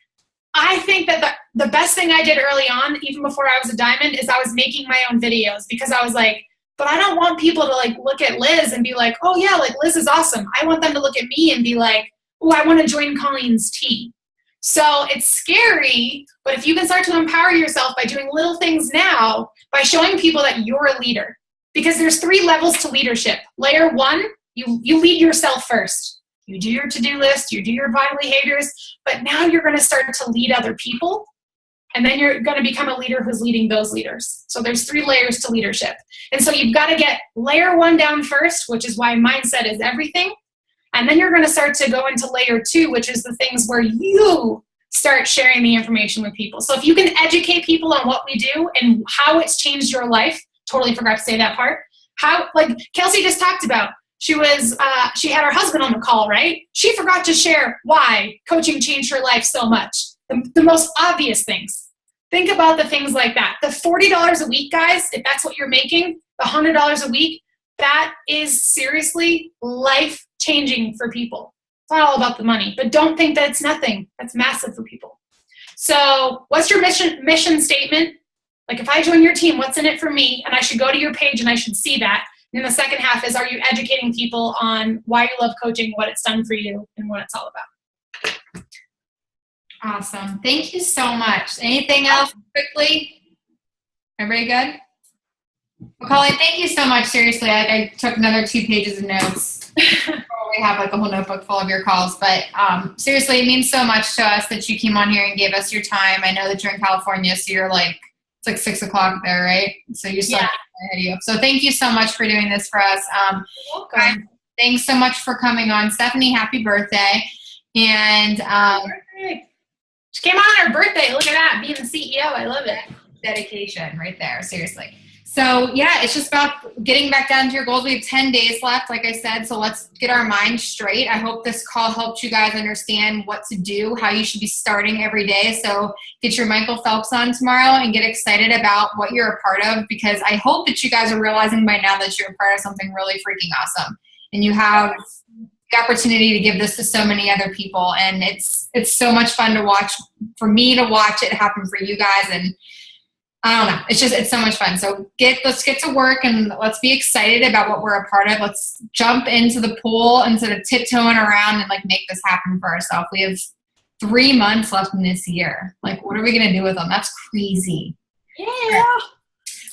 I think that the best thing I did early on, even before I was a diamond, is I was making my own videos, because I was like, but I don't want people to like look at Liz and be like, oh yeah, like Liz is awesome. I want them to look at me and be like, oh, I want to join Colleen's team. So it's scary, but if you can start to empower yourself by doing little things now, by showing people that you're a leader, because there's 3 levels to leadership. Layer 1, you lead yourself first. You do your to-do list, you do your vital behaviors, but now you're going to start to lead other people. And then you're going to become a leader who's leading those leaders. So there's 3 layers to leadership. And so you've got to get layer 1 down first, which is why mindset is everything. And then you're going to start to go into layer 2, which is the things where you start sharing the information with people. So if you can educate people on what we do and how it's changed your life, totally forgot to say that part. How, like Kelsey just talked about, she had her husband on the call, right? She forgot to share why coaching changed her life so much. The most obvious things. Think about the things like that. The $40 a week, guys, if that's what you're making, the $100 a week, that is seriously life-changing for people. It's not all about the money, but don't think that it's nothing. That's massive for people. So what's your mission statement? Like if I join your team, what's in it for me? And I should go to your page and I should see that. And then the second half is, are you educating people on why you love coaching, what it's done for you, and what it's all about? Awesome. Thank you so much. Anything else quickly? Everybody good? Well, Colleen, thank you so much. Seriously, I took another 2 pages of notes. We have like a whole notebook full of your calls, but seriously, it means so much to us that you came on here and gave us your time. I know that you're in California, so you're like, it's like 6 o'clock there, right? So you still ahead of you. So thank you so much for doing this for us. You're welcome. Thanks so much for coming on. Stephanie, happy birthday. And she came on her birthday. Look at that, being the CEO. I love it. Dedication right there, seriously. So yeah, it's just about getting back down to your goals. We have 10 days left, like I said, so let's get our mind straight. I hope this call helped you guys understand what to do, how you should be starting every day. So get your Michael Phelps on tomorrow and get excited about what you're a part of, because I hope that you guys are realizing by now that you're a part of something really freaking awesome. And you have the opportunity to give this to so many other people. And it's so much fun to watch, for me to watch it happen for you guys. And I don't know. It's so much fun. So let's get to work and let's be excited about what we're a part of. Let's jump into the pool instead of tiptoeing around and like make this happen for ourselves. We have 3 months left in this year. Like, what are we going to do with them? That's crazy. Yeah.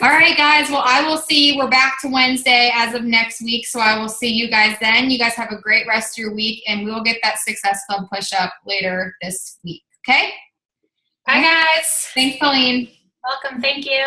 All right, guys. Well, I will see you. We're back to Wednesday as of next week, so I will see you guys then. You guys have a great rest of your week, and we will get that Success Club push-up later this week, okay? Bye, guys. Thanks, Colleen. Welcome. Thank you.